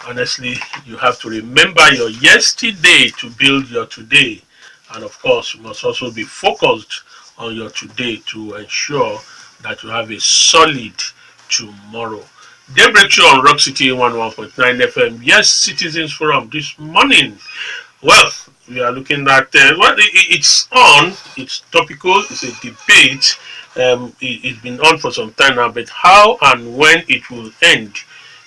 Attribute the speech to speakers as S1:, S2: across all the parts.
S1: Honestly, you have to remember your yesterday to build your today. And of course, you must also be focused on your today to ensure that you have a solid tomorrow. Daybreak Show on Rock City 101.9 FM. Yes, Citizens Forum this morning. Well, we are looking at it's on. It's topical. It's a debate. It's been on for some time now, but how and when it will end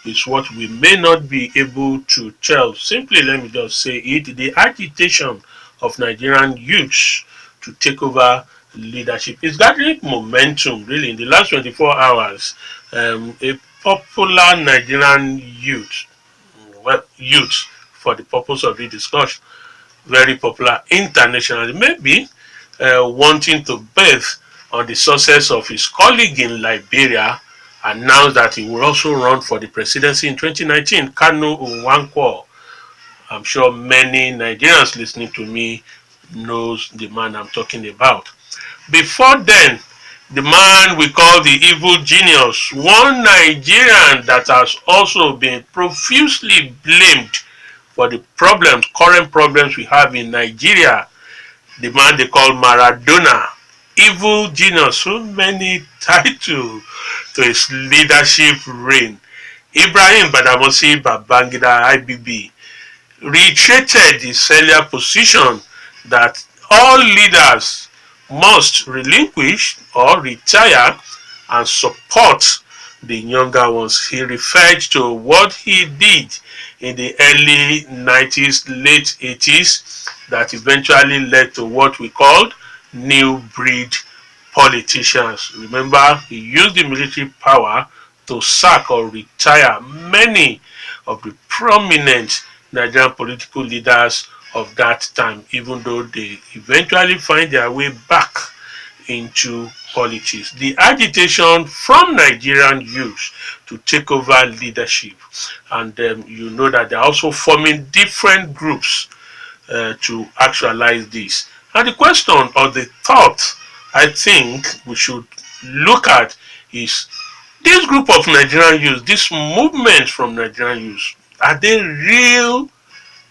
S1: is what we may not be able to tell. Simply, let me just say it: the agitation of Nigerian youths to take over leadership is gathering momentum. Really, in the last 24 hours, a popular Nigerian youth, for the purpose of the discussion, very popular internationally, maybe wanting to bet on the success of his colleague in Liberia, announced that he will also run for the presidency in 2019, Kanu Nwankwo. I'm sure many Nigerians listening to me knows the man I'm talking about. Before then, the man we call the evil genius, one Nigerian that has also been profusely blamed for the current problems we have in Nigeria, the man they call Maradona, evil genius, so many titles to his leadership reign. Ibrahim Badamasi Babangida IBB reiterated his earlier position that all leaders must relinquish or retire and support the younger ones. He referred to what he did in the early 90s, late 80s, that eventually led to what we called new breed politicians. Remember, he used the military power to sack or retire many of the prominent Nigerian political leaders of that time, even though they eventually find their way back into politics. The agitation from Nigerian youth to take over leadership, and you know that they're also forming different groups to actualize this. And the question or the thought I think we should look at is this group of Nigerian youth, this movement from Nigerian youth, are they real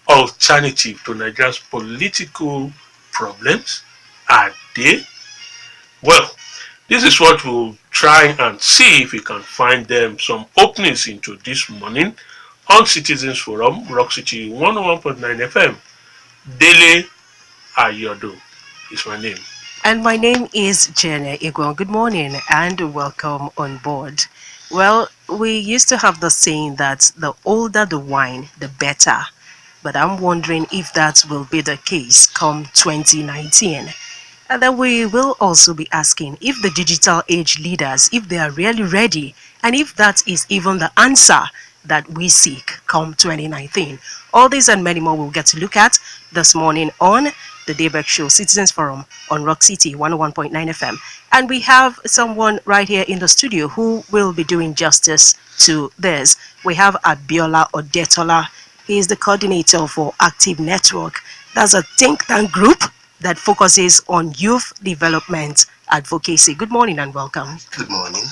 S1: alternative to Nigeria's political problems? Are they? Well, this is what we'll try and see if we can find them some openings into this morning on Citizens Forum, Rock City 101.9 FM. Dele Ayodo is my name.
S2: And my name is Chienye. Egwuonwu. Good morning and welcome on board. Well, we used to have the saying that the older the wine, the better. But I'm wondering if that will be the case come 2019. And then we will also be asking if the digital age leaders, if they are really ready, and if that is even the answer that we seek come 2019. All these and many more we'll get to look at this morning on the Daybreak Show, Citizens Forum on Rock City 101.9 FM. And we have someone right here in the studio who will be doing justice to this. We have Abiola Odetola. He is the coordinator for Active Network. That's a think tank group that focuses on youth development advocacy. Good morning and welcome.
S3: Good morning.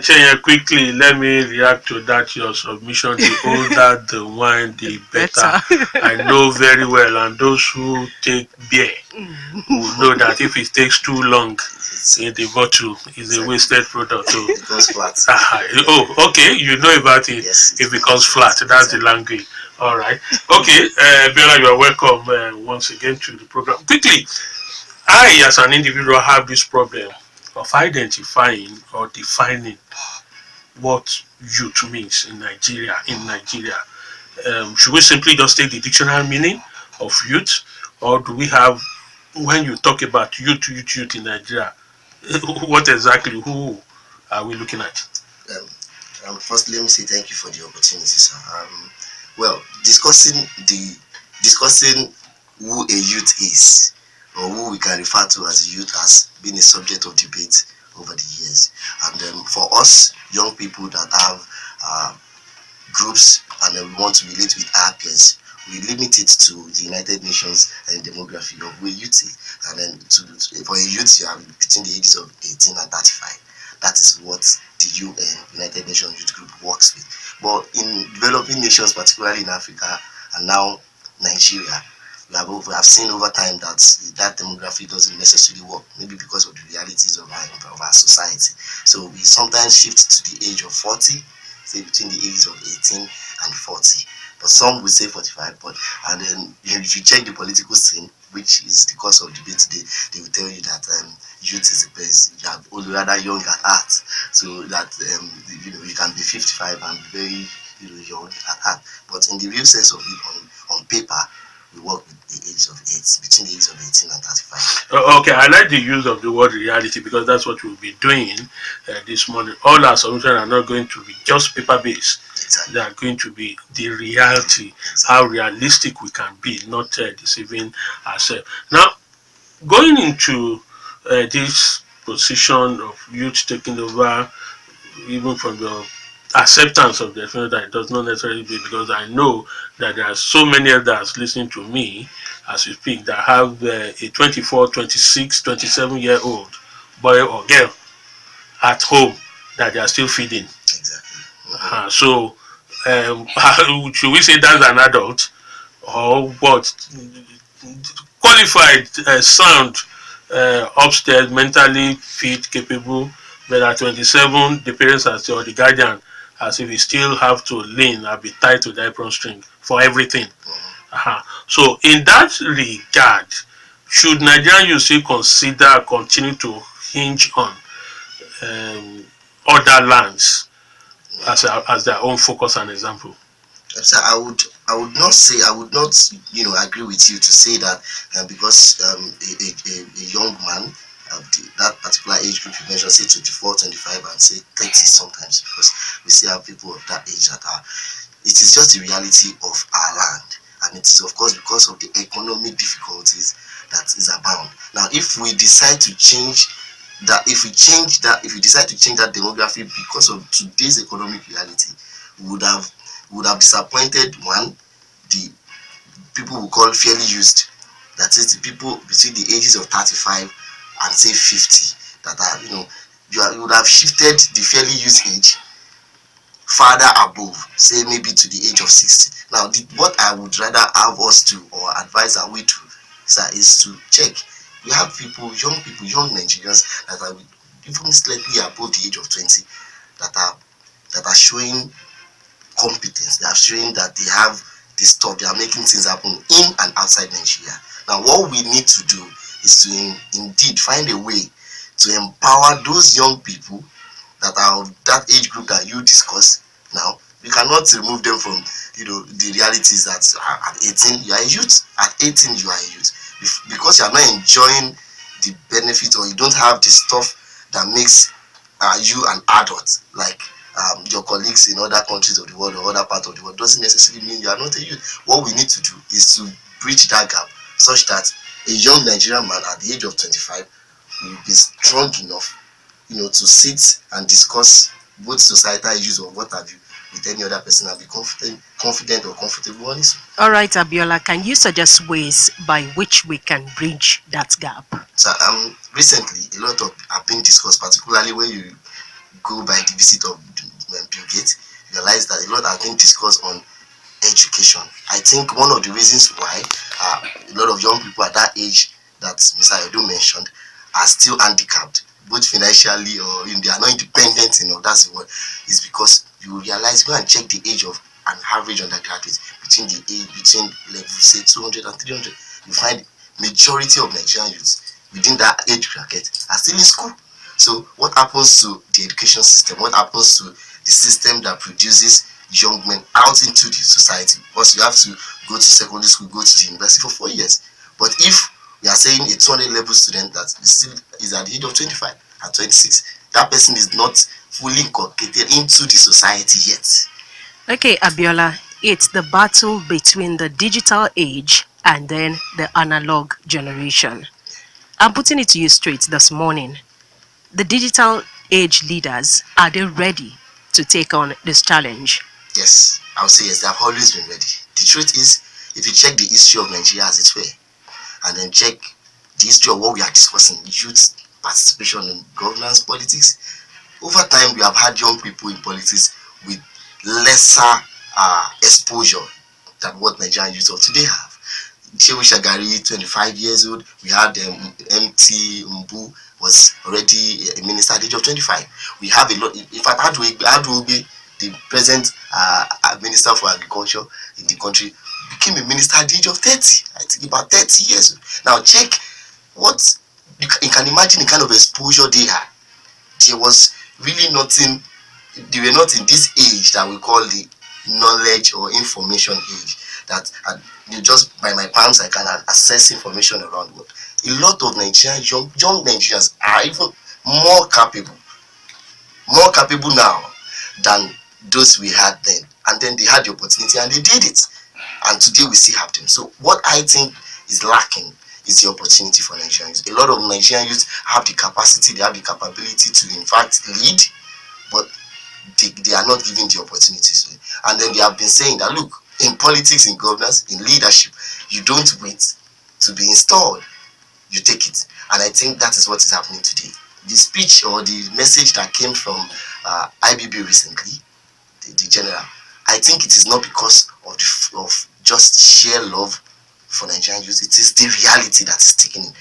S1: Chienye, quickly, let me react to that, your submission. The older the wine, the better. I know very well, and those who take beer will know that if it takes too long in the bottle, it's a wasted product. So,
S3: it goes flat.
S1: Oh, okay, you know about it.
S3: Yes,
S1: it becomes flat. That's the language. All right. Okay, Bella, you are welcome once again to the program. Quickly, I, as an individual, have this problem of identifying or defining what youth means in Nigeria. Should we simply just take the dictionary meaning of youth, or do we have, when you talk about youth in Nigeria, what exactly, who are we looking at?
S3: First, let me say thank you for the opportunity, sir. Well, discussing who a youth is, or who we can refer to as youth, has been a subject of debate over the years. And for us, young people that have groups and we want to relate with our peers, we limit it to the United Nations demography of where youth is. And then for a youth, you are between the ages of 18 and 35. That is what the the UN, United Nations Youth Group, works with. But in developing nations, particularly in Africa and now Nigeria, we have seen over time that that demography doesn't necessarily work, maybe because of the realities of our society. So we sometimes shift to the age of 40, say between the ages of 18 and 40. But some will say 45. But and then if you check the political scene, which is the cause of debate today, they will tell you that youth is the best. You are only rather young at heart, so that you can be 55 and be very young at heart. But in the real sense of it, on paper, we work with the age of 8, between the age of 18 and 35.
S1: Okay, I like the use of the word reality because that's what we'll be doing this morning. All our solutions are not going to be just paper based.
S3: Exactly.
S1: They are going to be the reality, how realistic we can be, not deceiving ourselves. Now, going into this position of youth taking over, even from the acceptance of the fact that it does not necessarily be, because I know that there are so many others listening to me as we speak that have a 24, 26, 27-year-old boy or girl at home that they are still feeding.
S3: Exactly.
S1: So, should we say that's an adult or what? Qualified, sound, upstairs, mentally fit, capable, but at 27, the parents are still, or the guardian, as if he still have to lean and be tied to the apron string for everything. So, in that regard, should Nigerian youth still consider continue to hinge on um, other lands as their own focus and example?
S3: So I would not say, I would not agree with you to say that because a young man that particular age group you mentioned, say 24, 25, and say 30 sometimes, because we still have people of that age that are, it is just the reality of our land, and it is of course because of the economic difficulties that is abound. Now if we decide to change that, if we decide to change that demography because of today's economic reality, we would have disappointed the people we call fairly used, that is the people between the ages of 35 and say 50, that are you would have shifted the fairly used age farther above, say maybe to the age of 60. Now what I would rather have us do, or advise our way to, sir, is to check. We have young Nigerians that are even slightly above the age of 20 that are showing competence. They are showing that they have this stuff. They are making things happen in and outside Nigeria. Now what we need to do is to indeed find a way to empower those young people that are of that age group that you discuss now. We cannot remove them from the realities that at 18 you are a youth, at 18 you are a youth, because you are not enjoying the benefit, or you don't have the stuff that makes you an adult like your colleagues in other countries of the world or other parts of the world. Doesn't necessarily mean you are not a youth. What we need to do is to bridge that gap such that a young Nigerian man at the age of 25 will be strong enough to sit and discuss both societal issues or what have you with any other person and be confident or comfortable on it.
S2: All right, Abiola, can you suggest ways by which we can bridge that gap?
S3: So recently a lot of have been discussed, particularly when you go by the visit of Bill Gates, you realize that a lot has been discussed on education. I think one of the reasons why a lot of young people at that age that Mr. Ayodo mentioned are still handicapped, both financially or they are not independent enough, that's the word, is because you realize, go and check the age of an average undergraduate between level say 200 and 300, you find majority of Nigerian youths within that age bracket are still in school. So what happens to the education system? What happens to the system that produces young men out into the society? Because you have to go to secondary school, go to the university for 4 years. But if we are saying a 200 level student that is at the age of 25 and 26, that person is not fully inculcated into the society yet.
S2: Okay, Abiola, it's the battle between the digital age and then the analog generation. I'm putting it to you straight this morning. The digital age leaders, are they ready to take on this challenge?
S3: Yes, I would say yes, they have always been ready. The truth is, if you check the history of Nigeria as it were, and then check the history of what we are discussing, youth participation in governance, politics, Over time, we have had young people in politics with lesser exposure than what Nigerian youth of today have. Shehu Shagari, 25 years old. We had MT Mbu, was already a minister at the age of 25. We have a lot. In fact, Aduobi, the present minister for agriculture in the country, became a minister at the age of 30. I think about 30 years old. Now check what you can imagine the kind of exposure they had. There was really nothing. They were not in this age that we call the knowledge or information age. That just by my palms I can access information around the world. A lot of Nigerians, young Nigerians, are even more capable now than those we had then. And then they had the opportunity and they did it. And today we still have them. So what I think is lacking is the opportunity for Nigerians. A lot of Nigerian youth have the capacity, they have the capability to in fact lead, but they are not given the opportunities. And then they have been saying that, look, in politics, in governance, in leadership, you don't wait to be installed, you take it. And I think that is what is happening today. The speech or the message that came from IBB recently, the general, I think it is not because of just sheer love for Nigerian youth. It is the reality that is taking in.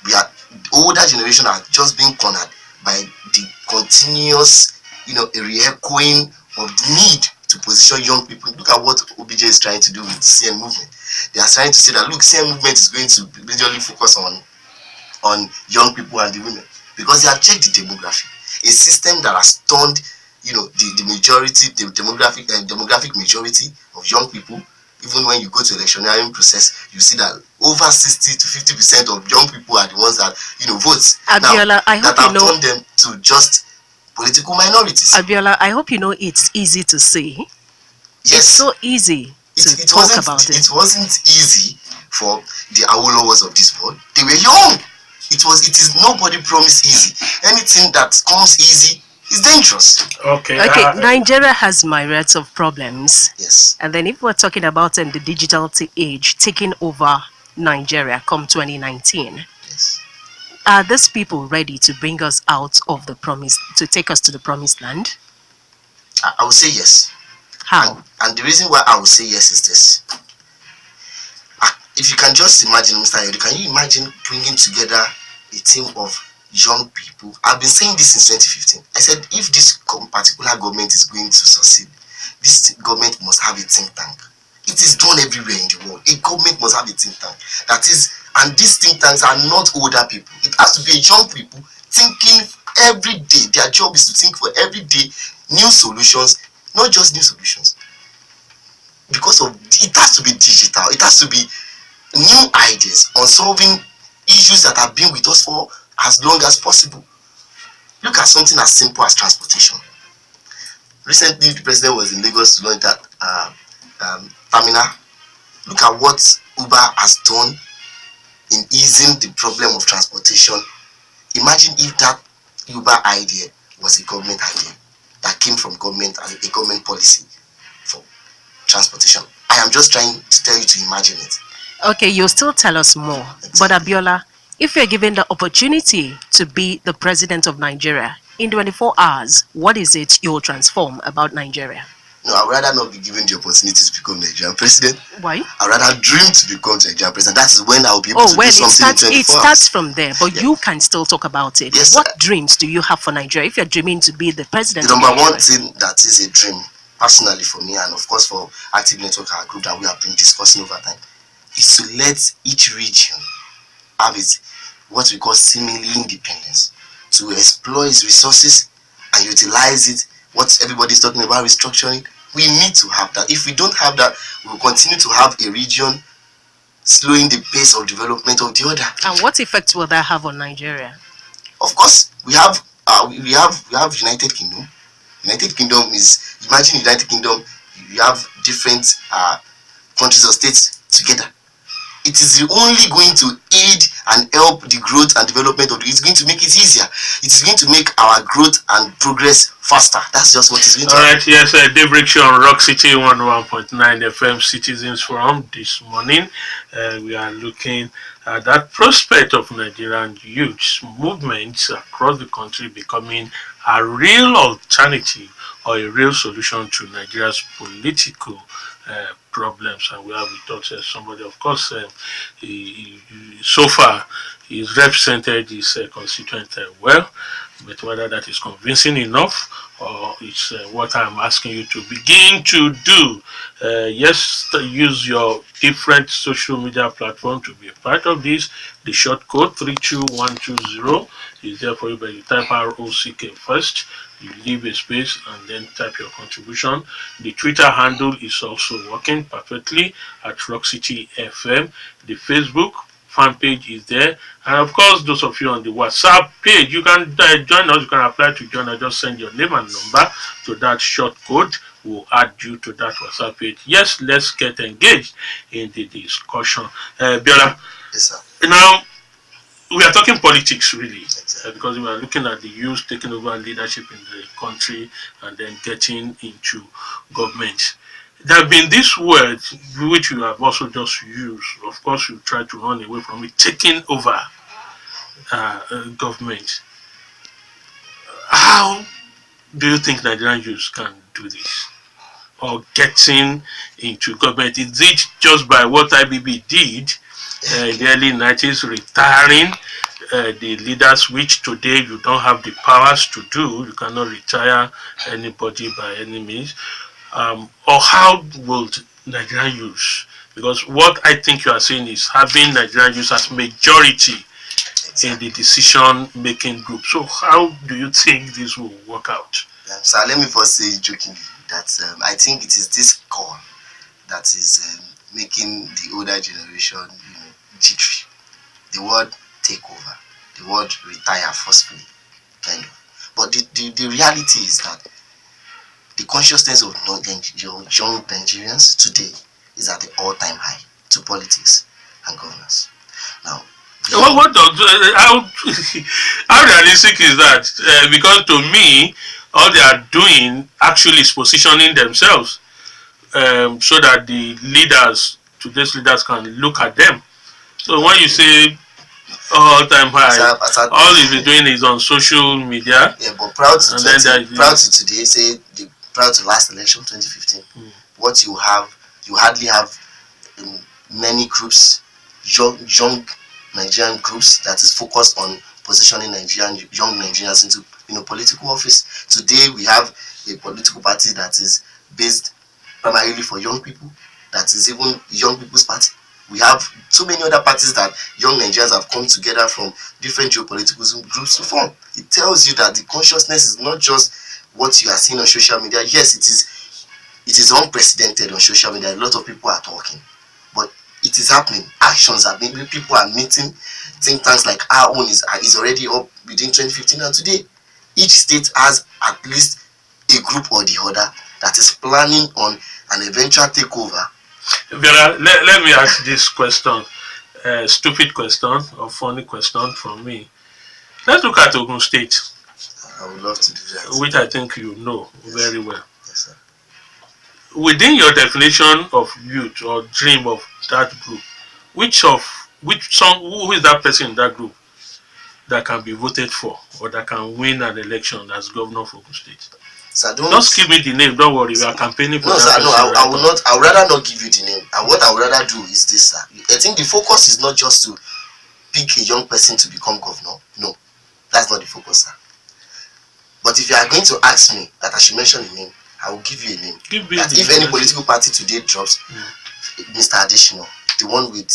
S3: The older generation are just being cornered by the continuous, re-echoing of the need to position young people. Look at what OBJ is trying to do with the CN movement. They are trying to say that, look, CN movement is going to majorly focus on young people and the women, because they have checked the demography. A system that has turned, the majority, the demographic majority of young people. Even when you go to electioneering process, you see that over 60 to 50% of young people are the ones that vote.
S2: Abiola, I hope
S3: that have turned them to just political minorities.
S2: Abiola, I hope you know it's easy to say.
S3: Yes.
S2: It's so easy to talk about it.
S3: It wasn't easy for the Awolowers of this world. They were young. It is nobody promised easy. Anything that comes easy is dangerous.
S1: Okay.
S2: Nigeria has myriads of problems.
S3: Yes.
S2: And then if we're talking about the digital age taking over Nigeria come 2019,
S3: yes,
S2: are these people ready to bring us out of the promise, to take us to the promised land?
S3: I would say yes.
S2: How?
S3: And the reason why I would say yes is this. If you can just imagine, Mr. Ayodo, can you imagine bringing together a team of young people? I've been saying this since 2015. I said, if this particular government is going to succeed, this government must have a think tank. It is done everywhere in the world. A government must have a think tank. That is, and these think tanks are not older people. It has to be young people thinking every day. Their job is to think for every day new solutions, not just new solutions. Because it has to be digital. It has to be new ideas on solving issues that have been with us for as long as possible. Look at something as simple as transportation. Recently, the president was in Lagos to launch that terminal. Look at what Uber has done in easing the problem of transportation. Imagine if that Uber idea was a government idea that came from government and a government policy for transportation. I am just trying to tell you to imagine it.
S2: Okay, you'll still tell us more. Exactly. But Abiola, if you're given the opportunity to be the president of Nigeria in 24 hours, what is it you'll transform about Nigeria?
S3: No, I'd rather not be given the opportunity to become Nigerian president.
S2: Why?
S3: I'd rather dream to become Nigerian president. That is when I'll be able to do something in 24 hours. It
S2: starts from there, but you can still talk about it.
S3: Yes,
S2: what dreams do you have for Nigeria if you're dreaming to be the president?
S3: The number one thing that is a dream, personally for me, and of course for Active Network, our group that we have been discussing over time, is to let each region have its what we call seemingly independence, to explore its resources and utilize it. What everybody is talking about restructuring, we need to have that. If we don't have that, we will continue to have a region slowing the pace of development of the other.
S2: And what effect will that have on Nigeria?
S3: Of course, we have United Kingdom. United Kingdom is, imagine United Kingdom, you have different countries or states together. It is only going to aid and help the growth and development of it's going to make it easier. It's going to make our growth and progress faster. That's just what it's going to
S1: happen. Alright, yes, Daybreak Show on Rock City 101.9 FM Citizens Forum this morning. We are looking at that prospect of Nigerian youth movements across the country becoming a real alternative or a real solution to Nigeria's political problems. And we have with us somebody, of course, so far he's represented his constituent well, but whether that is convincing enough or it's what I'm asking you to begin to do. Yes, use your different social media platform to be a part of this. The short code 32120 is there for you, but you type ROCK first, you leave a space and then type your contribution. The Twitter handle is also working perfectly at Rock City FM. The Facebook fan page is there, and of course those of you on the WhatsApp page, you can join us. You can apply to join us. Just send your name and number to that short code. We'll add you to that WhatsApp page. Yes, let's get engaged in the discussion. Biola,
S3: Yes, sir.
S1: now we are talking politics really,
S3: Exactly.
S1: because we are looking at the youth taking over leadership in the country and then getting into government. There have been this word which you have also just used. Of course, you try to run away from it, taking over government. How do you think Nigerian youth can do this? Or getting into government? Is it just by what IBB did in the early 90s, retiring the leaders, which today you don't have the powers to do? You cannot retire anybody by any means. Or how would Nigerian youth? Because what I think you are saying is having Nigerian youth as majority in the decision-making group. So how do you think this will work out?
S3: So let me first say jokingly that I think it is this call that is making the older generation, jittery. The word take over, the word retire forcefully, kind of. But the reality is that the consciousness of young Nigerians today is at the all-time high to politics and governance. Now,
S1: What does how realistic is that? Because to me, all they are doing actually is positioning themselves so that the leaders, today's leaders, can look at them. So when you say all time high, all he's doing is on social media.
S3: Yeah, but proud to today, say proud to last election 2015. What you hardly have many groups, young Nigerian groups that is focused on positioning young Nigerians into political office. Today we have a political party that is based primarily for young people, that is even young people's party. We have so many other parties that young Nigerians have come together from different geopolitical groups to form. It tells you that the consciousness is not just what you are seeing on social media. Yes, it is unprecedented on social media. A lot of people are talking, but it is happening. Actions are being, people are meeting. Think tanks like our own is already up within 2015, and today each state has at least a group or the other that is planning on an eventual takeover.
S1: Vera, let me ask this question, stupid question or funny question from me. Let's look at Ogun State.
S3: I would love to do that.
S1: Which I think you know very well.
S3: Yes, sir.
S1: Within your definition of youth or dream of that group, who is that person in that group that can be voted for or that can win an election as governor for Ogun State?
S3: Sir,
S1: just give me the name. Don't worry, we are campaigning for
S3: no,
S1: that.
S3: Sir, no, I will not. I would rather not give you the name. And what I would rather do is this, sir. I think the focus is not just to pick a young person to become governor. No, that's not the focus, sir. But if you are going to ask me that I should mention a name, I will give you a name. That if any political party today drops Mr. Additional, the one with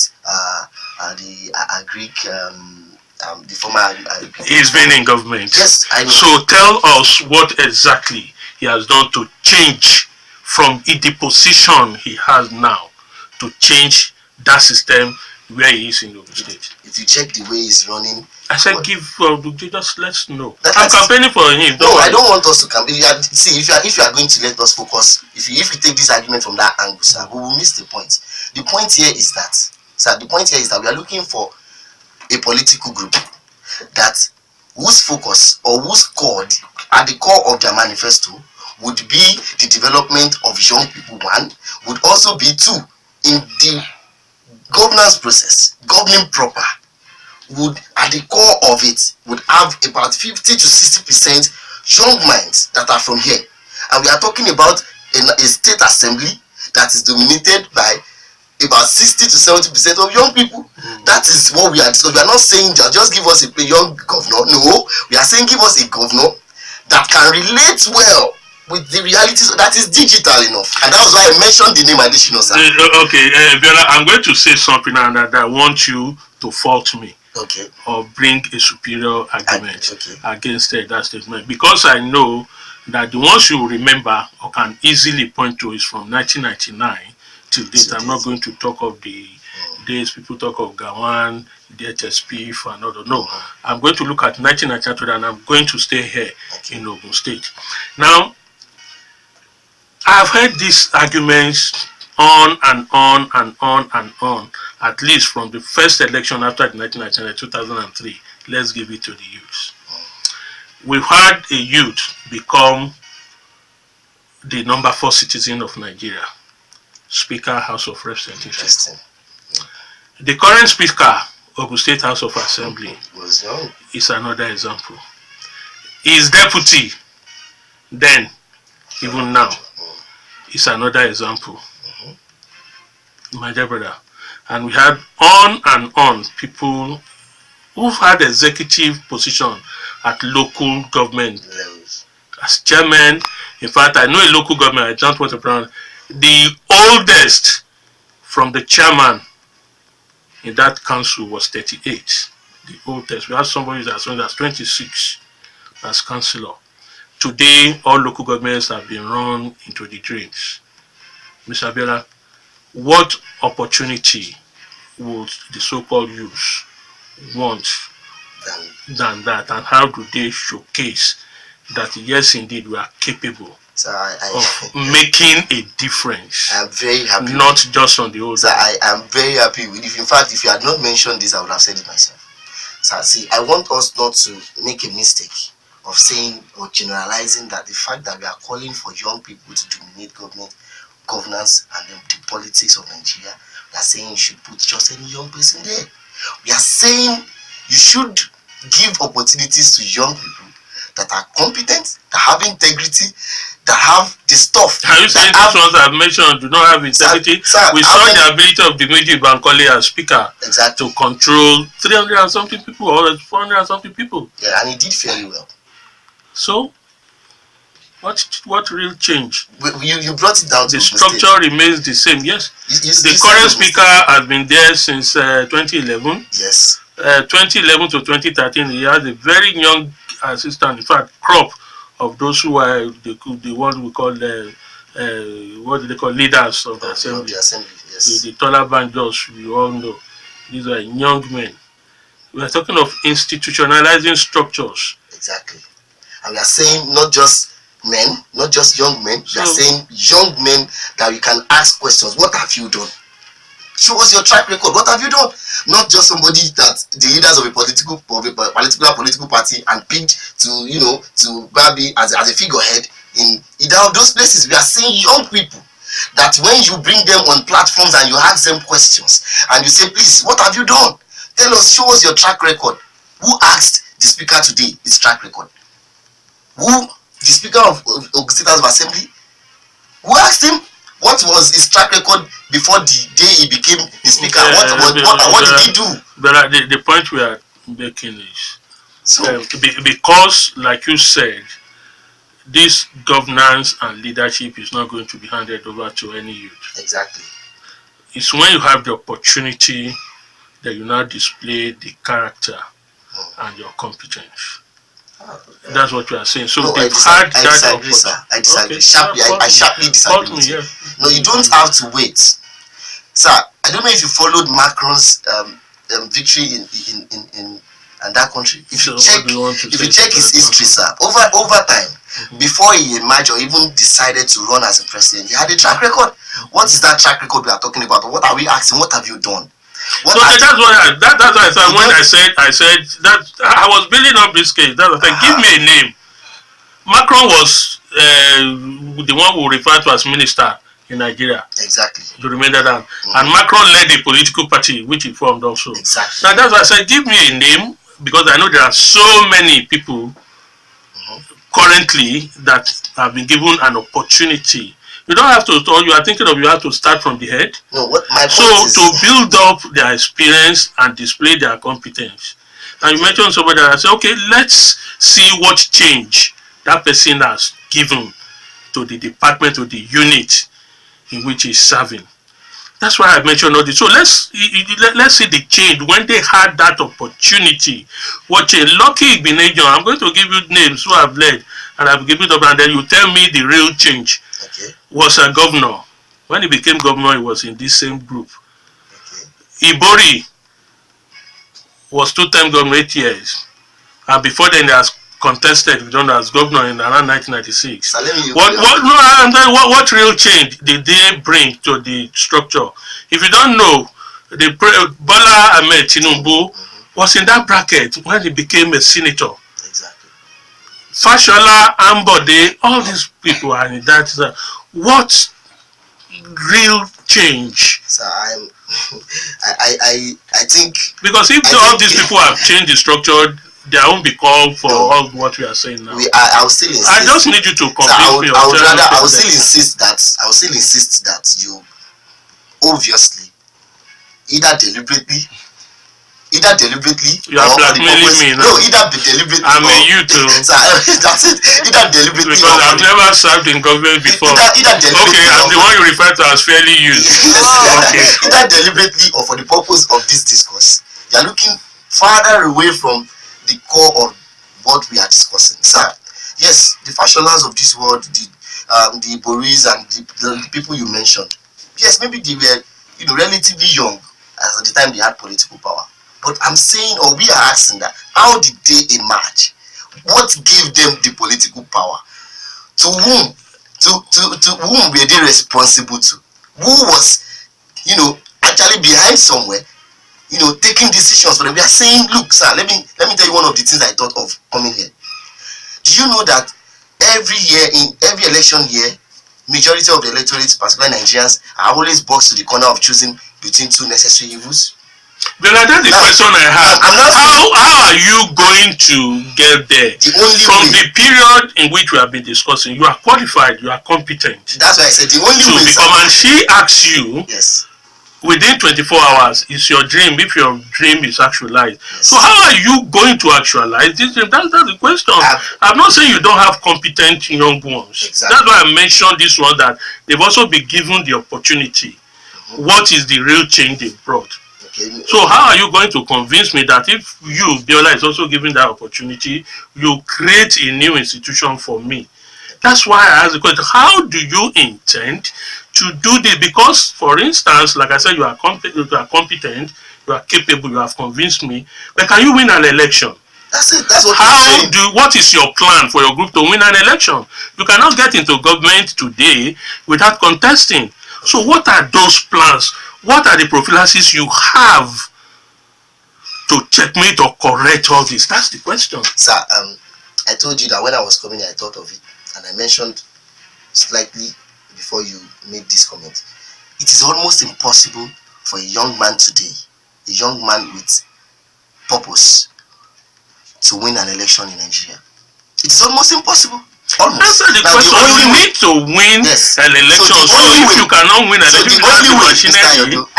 S3: the Greek, the former.
S1: He's been in government.
S3: Yes, I know.
S1: So tell us what exactly he has done to change from the position he has now to change that system where he is in Ogun State.
S3: If you check the way he's running,
S1: I said just let's know. I'm campaigning for him.
S3: No, I don't want us to campaign. See, if you are going to let us focus, if you take this argument from that angle, sir, we will miss the point. The point here is that, sir, we are looking for a political group that whose focus or whose core, at the core of their manifesto, would be the development of young people, one, would also be two, in the governance process, governing proper, would at the core of it would have about 50 to 60% young minds that are from here, and we are talking about a state assembly that is dominated by about 60 to 70% of young people. That is what we are. So we are not saying just give us a young governor. No, we are saying give us a governor that can relate well with the realities that is digital enough. And that was why I mentioned the name Additional, sir.
S1: Okay, Abiola, I'm going to say something and that I want you to fault me.
S3: Okay.
S1: Or bring a superior argument against that statement, because I know that the ones you remember or can easily point to is from 1999 till date. I'm not going to talk of the days people talk of Gawan, the HSP, and other. No, I'm going to look at 1992 and I'm going to stay here in Ogun State. Now, I've heard these arguments on and on and on and on, at least from the first election after the 1999, 2003. Let's give it to the youth. We've had a youth become the number 4 citizen of Nigeria, Speaker, House of Representatives. The current Speaker of the State House of Assembly is another example. His deputy, then, even now, is another example. My dear brother. And we had on and on people who've had executive position at local government as chairman. In fact, I know a local government, I don't want to pronounce, the oldest from the chairman in that council was 38. The oldest. We had somebody that's 26 as councillor. Today, all local governments have been run into the drains. Mr. Abiola, what opportunity would the so-called youth want than that, and how do they showcase that yes indeed we are capable of making a difference?
S3: I am very happy,
S1: not just on the old.
S3: Sir, I am very happy with it. In fact, if you had not mentioned this, I would have said it myself. Sir, see, I want us not to make a mistake of saying or generalizing that the fact that we are calling for young people to dominate governance and the politics of Nigeria, we are saying you should put just any young person there. We are saying you should give opportunities to young people that are competent, that have integrity, that have the stuff.
S1: Are you saying these ones I've mentioned do not have integrity? Sir, we saw the ability of Dimeji Bankole as speaker to control 300 and something people or 400 and something people.
S3: Yeah, and he did fairly well.
S1: So, what real change?
S3: You brought it down to
S1: the structure remains the same. Yes, the current speaker has been there since 2011.
S3: Yes.
S1: 2011 to 2013, he has a very young assistant. In fact, crop of those who are the ones we call what do they call leaders of the assembly.
S3: Yes.
S1: The taller banjos, we all know. These are young men. We are talking of institutionalizing structures.
S3: Exactly. And we are saying not just men, not just young men. We are saying young men that we can ask questions. What have you done? Show us your track record. What have you done? Not just somebody that the leaders of a political party and picked to grab it as a figurehead in either of those places. We are saying young people that when you bring them on platforms and you ask them questions and you say, please, what have you done? Tell us, show us your track record. Who asked the speaker today his track record? The speaker of Ogun State House of Assembly? Who asked him? What was his track record before the day he became the speaker? What did he do?
S1: But the point we are making is because, like you said, this governance and leadership is not going to be handed over to any youth.
S3: Exactly.
S1: It's when you have the opportunity that you now display the character and your competence. That's what you are saying. So they've had that.
S3: I disagree. I sharply disagree with you. No, you don't have to wait, sir. I don't know if you followed Macron's victory in that country. If you check his history, sir, over time, before he emerged or even decided to run as a president, he had a track record. What is that track record we are talking about? What are we asking? What have you done?
S1: That's why I said when I said that I was building up this case. That's why give me a name. Macron was the one who referred to as minister in Nigeria.
S3: Exactly.
S1: To remember that. And Macron led a political party which he formed also.
S3: Exactly.
S1: Now that's why I said give me a name, because I know there are so many people currently that have been given an opportunity. You don't have to, or you are thinking of you have to start from the head.
S3: No, what my
S1: So
S3: point is,
S1: to build up their experience and display their competence. And you mentioned somebody that said, okay, let's see what change that person has given to the department, to the unit in which he's serving. That's why I mentioned all this. So let's see the change when they had that opportunity. What a lucky Igbinejo. I'm going to give you names who I've led and I've given it up, and then you tell me the real change.
S3: okay,
S1: Was a governor. When he became governor, he was in this same group.
S3: okay,
S1: Ibori was two-time governor, 8 years. And before then, he has contested as governor in around 1996.
S3: so let me
S1: What real change did they bring to the structure? If you don't know, Bola Ahmed Tinubu was in that bracket when he became a senator.
S3: exactly.
S1: Fashola, Ambode, all these people are in that. What real change?
S3: So I think,
S1: Because if all these people have changed the structure, there won't be call for all what we are saying now.
S3: I will still insist.
S1: I just need you to convince me.
S3: I will still insist that you obviously either deliberately
S1: you are blackmailing me now.
S3: No, either deliberately.
S1: I mean, you too.
S3: That's it. Either deliberately.
S1: Because I've never served in government before.
S3: Either deliberately.
S1: Okay, I'm the one you refer to as fairly used. Okay.
S3: Either deliberately or for the purpose of this discourse, you are looking farther away from the core of what we are discussing. Sir, yes, the fashioners of this world, the Boris and the people you mentioned, yes, maybe they were relatively young at the time they had political power. But I'm saying, or we are asking that, how did they emerge? What gave them the political power? To whom? To whom were they responsible to? Who was, actually behind somewhere, taking decisions for them? We are saying, look, sir, let me tell you one of the things I thought of coming here. Do you know that every year, in every election year, majority of the electorate, particularly Nigerians, are always boxed to the corner of choosing between two necessary evils?
S1: But that's the question I have. How are you going to get there? The period in which we have been discussing, you are qualified, you are competent.
S3: That's why I said the only way.
S1: Become, and she asks you,
S3: yes,
S1: within 24 hours, is your dream, if your dream is actualized. Yes. So how are you going to actualize this dream? That's the question. I'm not saying you don't have competent young ones. Exactly. That's why I mentioned this one, that they've also been given the opportunity. What is the real change they brought? So how are you going to convince me that if you, Biola, is also given that opportunity, you create a new institution for me? That's why I asked the question, how do you intend to do this? Because, for instance, like I said, you are competent, you are capable, you have convinced me, but can you win an election?
S3: That's it. That's what
S1: what is your plan for your group to win an election? You cannot get into government today without contesting. So what are those plans? What are the prophylaxis you have to checkmate or correct all this? That's the question.
S3: Sir, I told you that when I was coming, I thought of it, and I mentioned slightly before you made this comment. It is almost impossible for a young man today, a young man with purpose, to win an election in Nigeria. It is almost impossible. Almost.
S1: Answer the question. You need to win an election. So if you cannot win an election,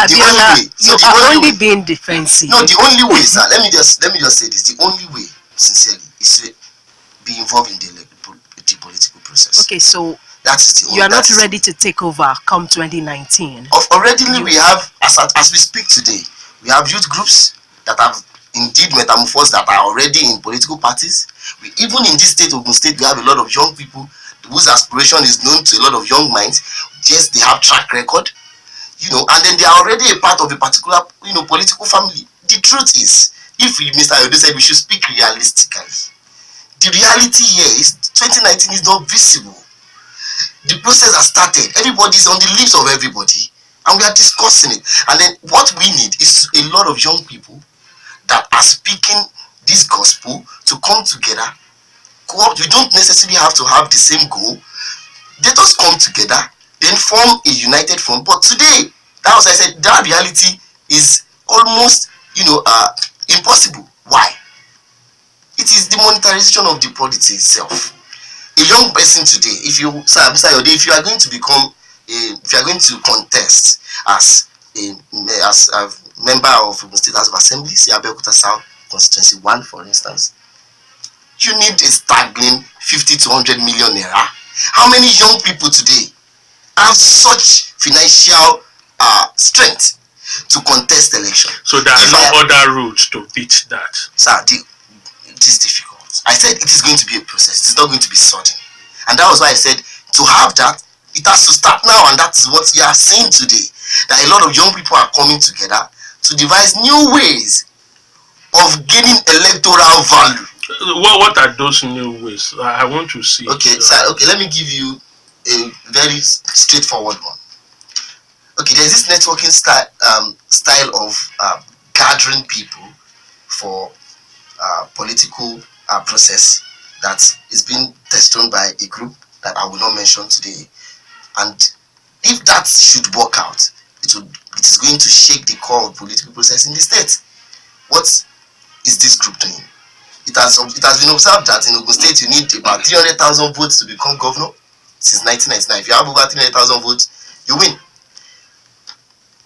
S2: Abiola, you are only being defensive.
S3: No, the only way, sir. Let me just say this. The only way, sincerely, is to be involved in the political process.
S2: Okay, so
S3: that is the only.
S2: You are not ready to take over come 2019.
S3: Already, we have, as we speak today, we have youth groups that have indeed metamorphosed, that are already in political parties. Even in this state, Ogun State, we have a lot of young people whose aspiration is known to a lot of young minds. Yes, they have track record, and then they are already a part of a particular, political family. The truth is, if Mr. Ayodo said we should speak realistically, the reality here is 2019 is not visible. The process has started. Everybody is on the lips of everybody, and we are discussing it. And then what we need is a lot of young people that are speaking this gospel to come together. We don't necessarily have to have the same goal. Let us come together, then form a united front. But today, that was, I said, that reality is almost, impossible. Why? It is the monetization of the policy itself. a young person today, if you, sir, Mr. Ayodo, if you are going to become if you are going to contest as a member of the State House of Assembly, say Abeokuta South Constituency 1, for instance, you need a staggering 50 to 100 million naira. How many young people today have such financial strength to contest election?
S1: So there are no other routes to beat that.
S3: Sir, it is difficult. I said it is going to be a process. It is not going to be sudden. And that was why I said to have that, it has to start now, and that is what we are saying today. That a lot of young people are coming together to devise new ways of gaining electoral value.
S1: What are those new ways? I want to see.
S3: Okay, sir. Okay, let me give you a very straightforward one. Okay, there's this networking style of gathering people for political process that is being tested on by a group that I will not mention today. And if that should work out, it is going to shake the core of political process in the state. What is this group doing? It has been observed that in Ogun State you need about 300,000 votes to become governor since 1999. If you have over 300,000 votes, you win.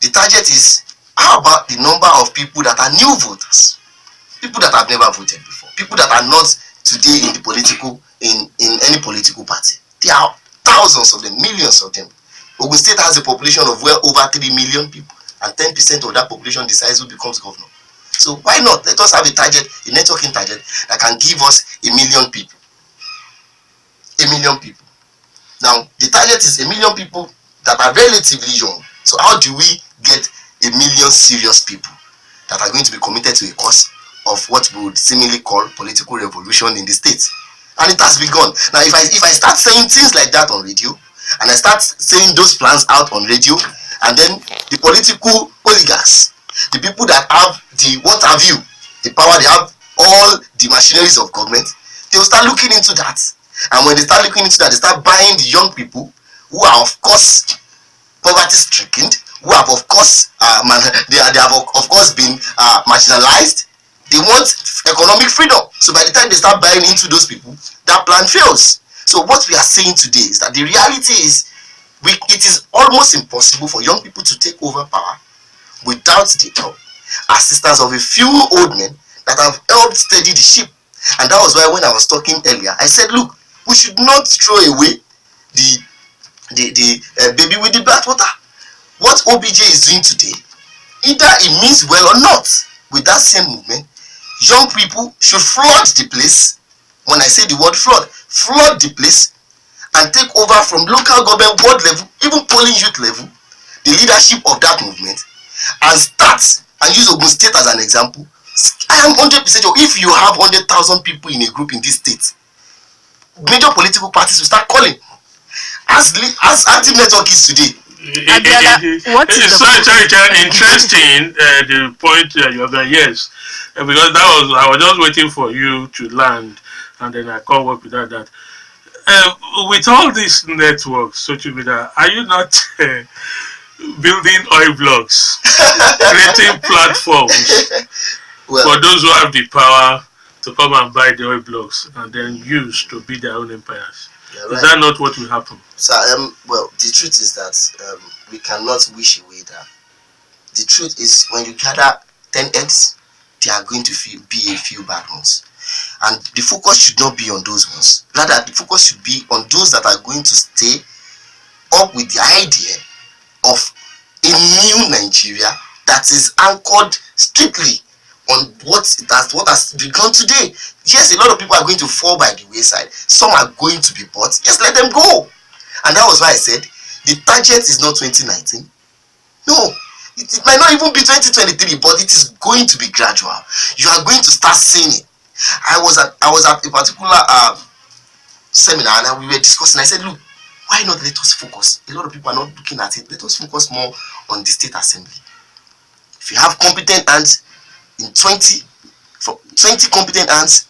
S3: The target is, how about the number of people that are new voters? People that have never voted before. People that are not today in the political, in any political party. There are thousands of them, millions of them. Ogun State has a population of well over 3 million people, and 10% of that population decides who becomes governor. So why not? Let us have a target, a networking target that can give us 1 million people. 1 million people. Now, the target is 1 million people that are relatively young. So how do we get 1 million serious people that are going to be committed to a cause of what we would seemingly call political revolution in the state? And it has begun. Now, if I start saying things like that on radio, and I start saying those plans out on radio, and then the political oligarchs, the people that have the what have you, the power, they have all the machineries of government, they will start looking into that. And when they start looking into that, they start buying the young people who are, of course, poverty stricken, who have, of course, they have of course been marginalized. They want economic freedom. So by the time they start buying into those people, that plan fails. So what we are saying today is that the reality is it is almost impossible for young people to take over power without the help, assistance of a few old men that have helped steady the ship. And that was why when I was talking earlier, I said, look, we should not throw away the baby with the bathwater. What OBJ is doing today, either it means well or not, with that same movement, young people should flood the place. When I say the word flood the place and take over from local government, ward level, even polling youth level, the leadership of that movement, and start and use Ogun State as an example. I am 100% sure if you have 100,000 people in a group in this state, major political parties will start calling. As active network is today.
S2: Abiola, what is
S1: interesting the point you have done, yes, because I was just waiting for you to land, and then I can't work without that. With all these networks, social media, are you not building oil blocks, creating platforms for those who have the power to come and buy the oil blocks and then use to build their own empires? Right. Is that not what will happen?
S3: So, well, the truth is that we cannot wish away that. The truth is, when you gather 10 eggs, there are going to be a few bad ones. And the focus should not be on those ones. Rather, the focus should be on those that are going to stay up with the idea of a new Nigeria that is anchored strictly on what has become today. Yes, a lot of people are going to fall by the wayside. Some are going to be bought. Just let them go. And that was why I said the target is not 2019. No, it might not even be 2023, but it is going to be gradual. You are going to start seeing it. I was at a particular seminar, and we were discussing. I said, look, why not let us focus? A lot of people are not looking at it. Let us focus more on the state assembly. If you have competent hands in 20 competent hands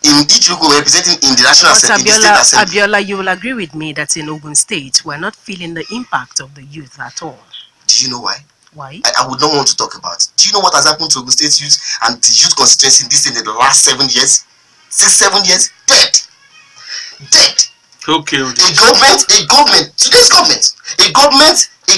S3: in each local representing in the national assembly,
S2: Abiola, you will agree with me that in Ogun State we're not feeling the impact of the youth at all.
S3: Do you know why?
S2: Why?
S3: I would not want to talk about it. Do you know what has happened to Ogun State youth and the youth constituency in this in the last 7 years? 6-7 years? Dead.
S1: Okay.
S3: Today's government, a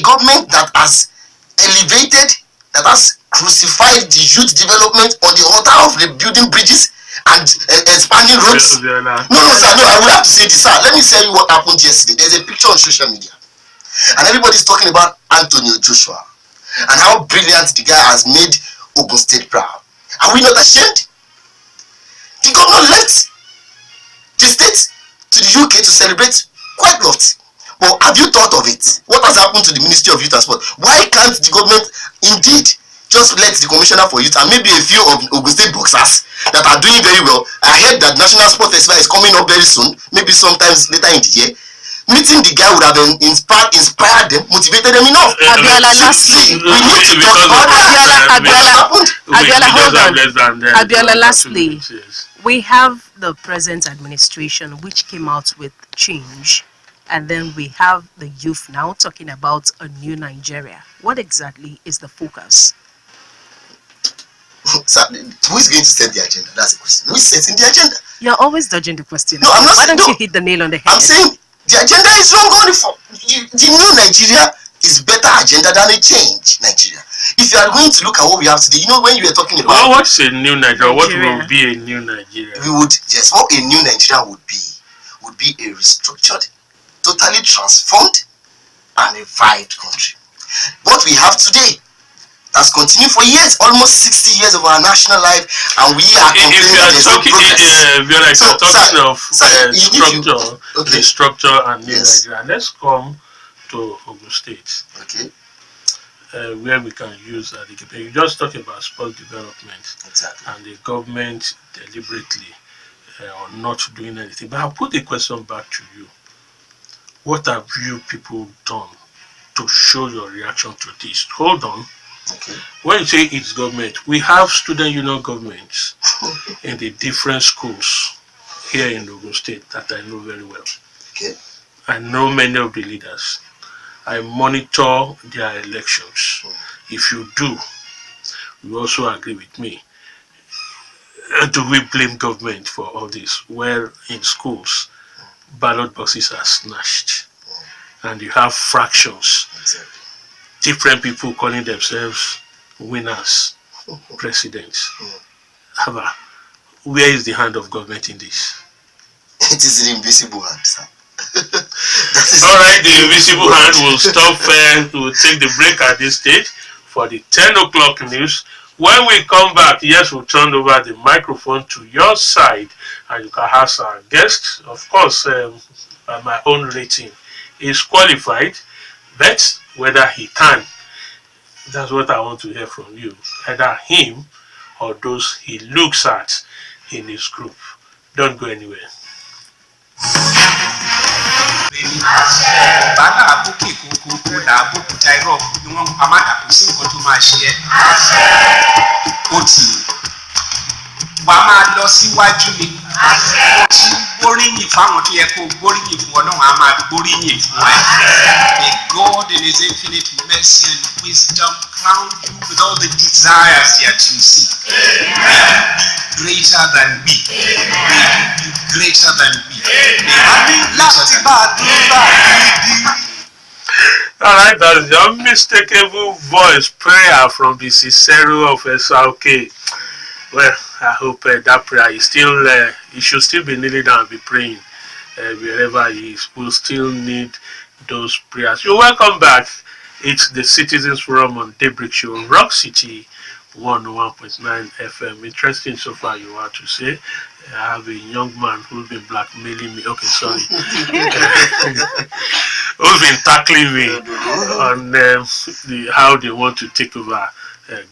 S3: government that has elevated, that has crucified the youth development on the altar of rebuilding bridges and expanding roads. No, sir, no, I will have to say this, sir. Let me tell you what happened yesterday. There's a picture on social media, and everybody's talking about Anthony Joshua and how brilliant the guy has made Ogun State proud. Are we not ashamed? The governor left the state to the UK to celebrate quite a lot. But have you thought of it? What has happened to the Ministry of Youth and Sport? Why can't the government indeed just let the Commissioner for Youth and maybe a few of Ogun State boxers that are doing very well? I heard that National Sport Festival is coming up very soon, maybe sometimes later in the year. Meeting the guy would have inspired them, motivated them enough.
S2: Abiola, lastly,
S3: we need to talk about
S2: Abiola, hold on. Abiola, lastly, we have the present administration which came out with change, and then we have the youth now talking about a new Nigeria. What exactly is the focus?
S3: Sir, who is going to set the agenda? That's the question. Who is setting the agenda?
S2: You're always dodging the question.
S3: No, I'm not.
S2: Why don't you hit the nail on the head?
S3: I'm saying the agenda is wrong. The new Nigeria is better agenda than a change Nigeria. If you are going to look at what we have today, when you were talking about
S1: what's a new Nigeria? What will be a new Nigeria?
S3: What a new Nigeria would be a restructured, totally transformed and revived country. What we have today has continued for years, almost 60 years of our national life, and we are complaining there's no progress.
S1: Structure and new Nigeria. Let's come to Ogun State.
S3: Okay.
S1: Where we can use the you just talking about sports development.
S3: Exactly.
S1: And the government deliberately or not doing anything. But I'll put the question back to you. What have you people done to show your reaction to this? Hold on.
S3: Okay.
S1: When you say it's government, we have student union governments in the different schools here in Ogun State that I know very well.
S3: Okay.
S1: I know many of the leaders. I monitor their elections. If you do, you also agree with me. Do we blame government for all this? Well, in schools, ballot boxes are snatched, and you have fractions.
S3: Exactly.
S1: Different people calling themselves winners, presidents. However, where is the hand of government in this?
S3: It is an invisible hand, sir.
S1: Alright, the invisible hand will stop. We'll take the break at this stage for the 10 o'clock news. When we come back, yes, we'll turn over the microphone to your side and you can ask our guest. Of course, by my own rating, is qualified, but whether he can, that's what I want to hear from you. Either him or those he looks at in his group. Don't go anywhere.
S4: wà á máa lọ síwájú ni ó ti gbóríyìn fáwọn tó yẹ kó gbóríyìn fún Ọlọ́run á máa gbóríyìn fún ẹ. May God in his infinite mercy and wisdom crown you with all the desires that you seek. May you be greater than me. May you be greater than me. May you be greater than me.
S1: Alright, that's your unmistakable voice prayer from the Cicero of SRK. Well, I hope that prayer is still, he should still be kneeling down and be praying wherever he is. We'll still need those prayers. You're welcome back. It's the Citizens Forum on Daybreak Show, Rock City 101.9 FM. Interesting so far, you are to say. I have a young man who's been blackmailing me. Okay, sorry. Who's been tackling me on how they want to take over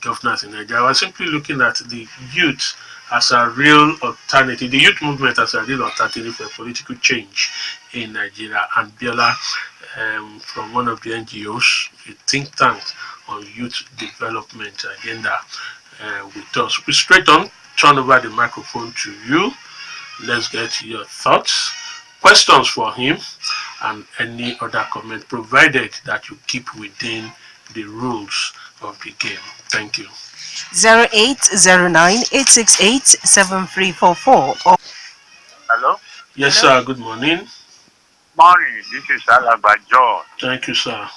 S1: governance in Nigeria. I was simply looking at the youth as a real alternative, the youth movement as a real alternative for political change in Nigeria. And Abiola, from one of the NGOs, a think tank on youth development agenda, with us. We straight on turn over the microphone to you. Let's get your thoughts, questions for him, and any other comment, provided that you keep within the rules of the game. Thank you.
S2: 0809-868-7344.
S1: Hello? Yes, sir. Good morning.
S5: morning. This is Alaba John.
S1: Thank you, sir.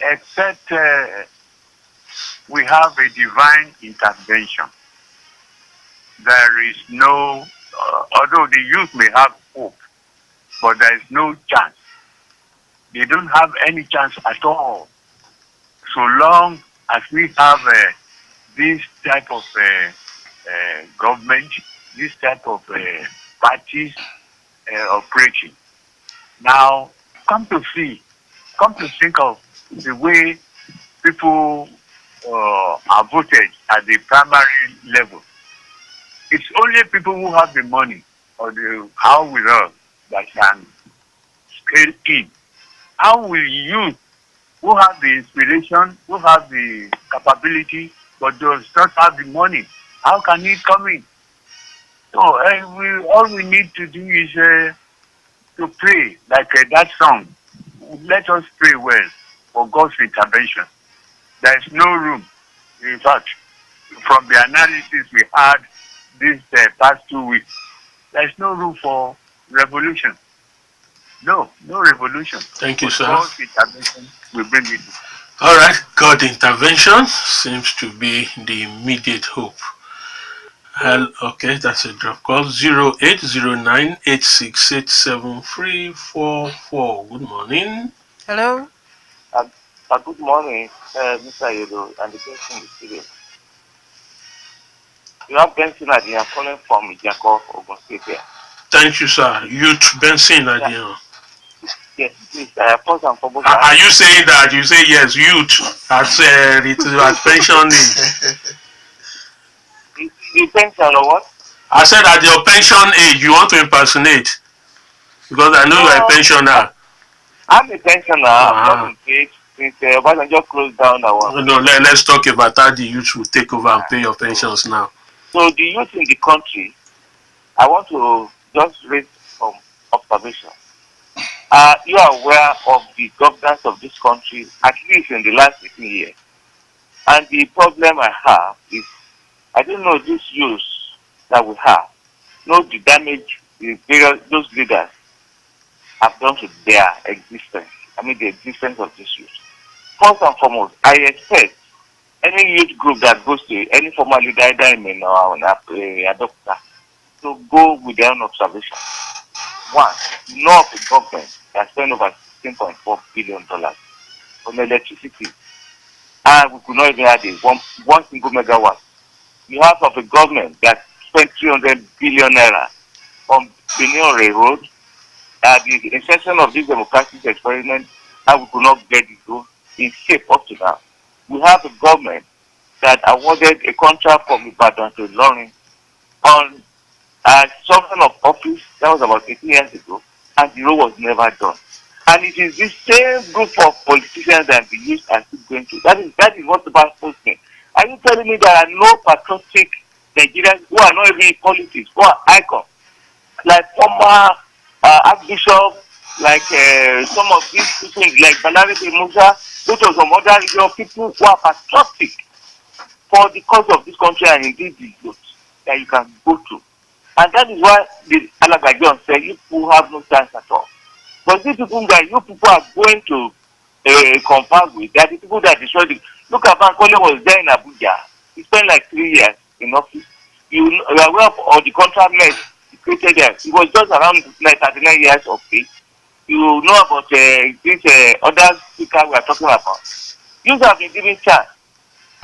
S5: Except we have a divine intervention. There is no, although the youth may have hope, but there is no chance. They don't have any chance at all. So long as we have this type of government, this type of parties operating. Now, come to think of the way people are voted at the primary level. It's only people who have the money or the how with us that can scale in. How will you, who have the inspiration, who have the capability, but does not have the money, how can it come in? So all we need to do is to pray, like that song. Let us pray well for God's intervention. There is no room. In fact, from the analysis we had this past 2 weeks, there is no room for revolution. No revolution.
S1: Thank you, sir.
S5: God's intervention will bring it.
S1: All right, God intervention seems to be the immediate hope. Okay, that's a drop call. 0809868744. Good morning.
S2: Hello.
S6: Good morning, Mr. Ayodo and the person in the studio. You have Benson Adiyan calling from Ijako, Ogun State here.
S1: Thank you, sir. Youth Benson Adiyan.
S6: Yes, please. First and foremost.
S1: Are you saying that? You say yes, youth at pension age.
S6: You pension or what?
S1: I said at your pension age, you want to impersonate because I know you are a pensioner.
S6: I'm a pensioner. I'm not in paid since Obasanjo closed down that one.
S1: No, let's talk about how the youth will take over and pay your pensions now.
S6: So the youth in the country, I want to just raise some observation. You are aware of the governance of this country, at least in the last 15 years. And the problem I have is, I don't know these youths that we have, know the damage those leaders have done to their existence. I mean the existence of these youth. First and foremost, I expect any youth group that goes to any former leader, either in or adopter, to go with their own observation. One, know of the government that spent over $16.4 billion on electricity, and we could not even add one single megawatt. You have of a government that spent 300 billion naira on Benin Railroad, the inception of this democratic experiment, and we could not get it in shape up to now. We have a government that awarded a contract from Ibadan to Ilorin on something of office that was about 18 years ago, and the road was never done. And it is this same group of politicians that the youth are still going to. That is what baffles me. Are you telling me there are no patriotic Nigerians who are not even in politics, who are icons, like former Archbishop, like some of these people, like Balarabe Musa, those are some other regional people who are patriotic for the cause of this country and indeed the youth that you can go to. And that is why the Alagajon said, you people have no chance at all. But these people that you people are going to converse with, they are the people that destroyed it. Look at Bankole was there in Abuja. He spent like 3 years in office. You are aware of all the contract mess he created there. He was just around like 39 years of age. You know about this other speaker we are talking about. You have been given chance.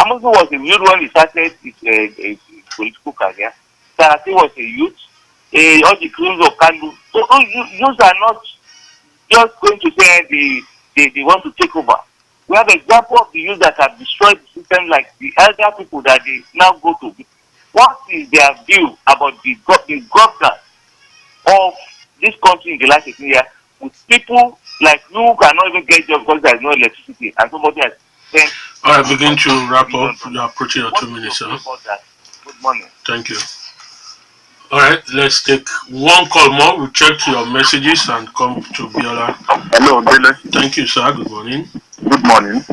S6: Amosu was a youth when he started his political career. Sarasi was a youth. All the crews of Kandu. So youths are not just going to say they want to take over. We have an example of the youth that have destroyed the system, like the elder people that they now go to. What is their view about the governance of this country in the last 18 years with people like you who cannot even get jobs because there is no electricity and somebody has spent.
S1: All right, begin to wrap up. You're approaching your 2 minutes, sir.
S6: Good morning.
S1: Thank you. All right, let's take one call more. We'll check your messages and come to Biola.
S5: Hello, Dele.
S1: Thank you, sir. Good morning.
S5: Good morning.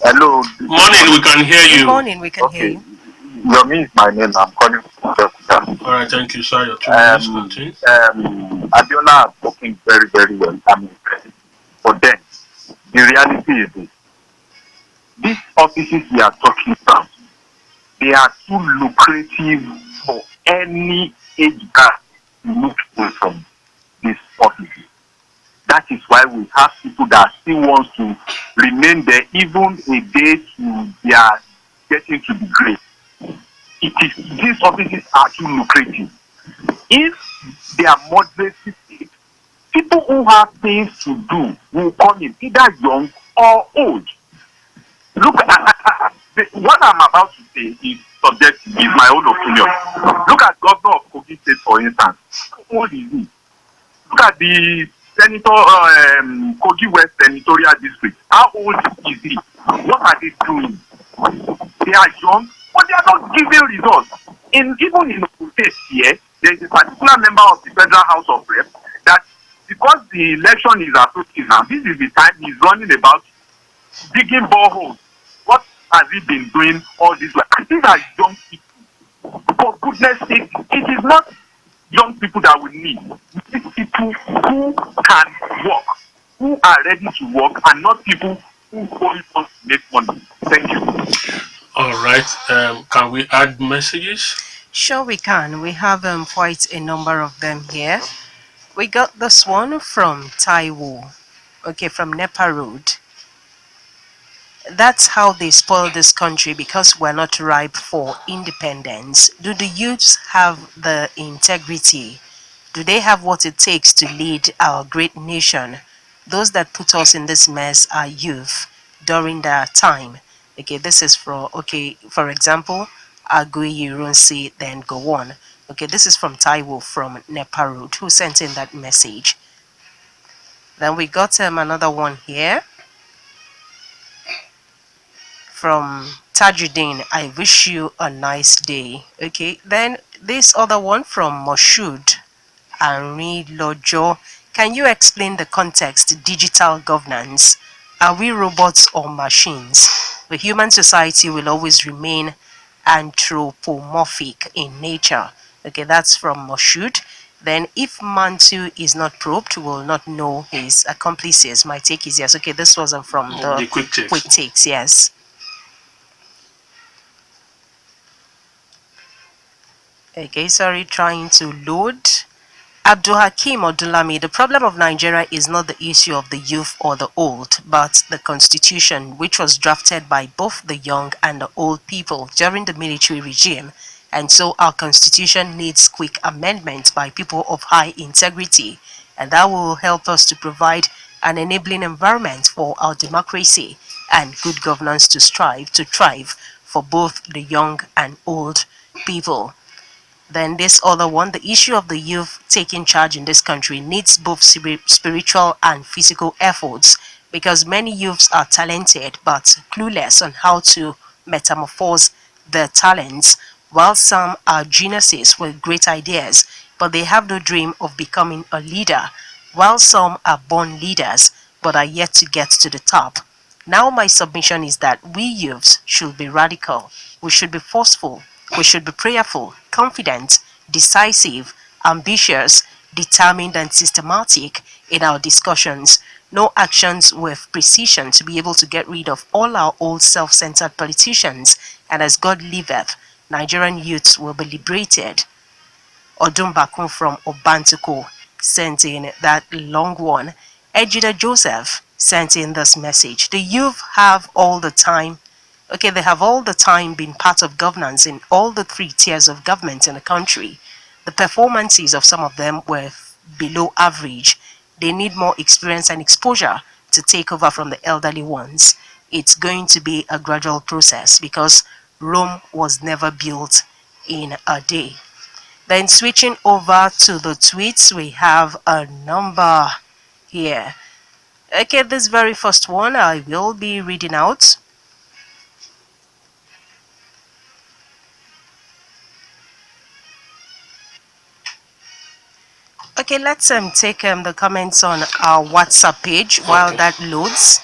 S5: Hello.
S1: Morning, we can hear you.
S2: Good morning, we can hear you.
S5: Yomi is my name. I'm calling from Jakarta.
S1: All right, thank you, sir. Your 2 minutes, continue.
S5: Abiola has spoken very, very well. I'm impressed. But then, the reality is this. These offices we are talking about, they are too lucrative for any age gap to look away from these offices. That is why we have people that still want to remain there even a day to their getting to the grave. These offices are too lucrative. If they are moderately paid, people who have things to do will come in, either young or old. Look, what I'm about to say is subjective, is my own opinion. Look at Governor of Kogi State, for instance. How old is he? Look at the Kogi West Senatorial District. How old is he? What are they doing? They are young, but they are not giving results. Even in the state here, there is a particular member of the Federal House of Reps that, because the election is approaching now, this is the time he's running about digging boreholes. What has he been doing all this way? And these are young people. For goodness sake, it is not young people that we need. We need people who can work, who are ready to work, and not people who only want to make money. Thank you.
S1: All right. Can we add messages?
S2: Sure, we can. We have quite a number of them here. We got this one from Taiwo, okay, from Nepa Road. That's how they spoil this country because we're not ripe for independence. Do the youths have the integrity? Do they have what it takes to lead our great nation? Those that put us in this mess are youth during their time. Okay, this is for example, Agui Ronsi, then go on. Okay, this is from Taiwo from Nepa Road who sent in that message. Then we got another one here from Tajuddin. I wish you a nice day. Okay, then this other one from Moshood Henri Lojo. Can you explain the context digital governance? Are we robots or machines? The human society will always remain anthropomorphic in nature. Okay, that's from Moshood. Then if Mantu is not probed, we will not know his accomplices. My take is yes. Okay, this wasn't from the
S1: quick takes.
S2: Quick takes, yes. Okay, sorry, trying to load. Abdul Hakim Odulami, the problem of Nigeria is not the issue of the youth or the old, but the constitution, which was drafted by both the young and the old people during the military regime. And so our constitution needs quick amendment by people of high integrity, and that will help us to provide an enabling environment for our democracy and good governance to thrive for both the young and old people. Then this other one, the issue of the youth taking charge in this country needs both spiritual and physical efforts because many youths are talented but clueless on how to metamorphose their talents, while some are geniuses with great ideas but they have no dream of becoming a leader, while some are born leaders but are yet to get to the top. Now my submission is that we youths should be radical, we should be forceful, we should be prayerful, confident, decisive, ambitious, determined, and systematic in our discussions. No actions with precision to be able to get rid of all our old self-centered politicians. And as God liveth, Nigerian youths will be liberated. Odumbakun from Obantuko sent in that long one. Ejida Joseph sent in this message. The youth have all the time. Okay, they have all the time been part of governance in all the three tiers of government in the country. The performances of some of them were below average. They need more experience and exposure to take over from the elderly ones. It's going to be a gradual process because Rome was never built in a day. Then switching over to the tweets, we have a number here. Okay, this very first one I will be reading out. Okay, let's take the comments on our WhatsApp page while that loads.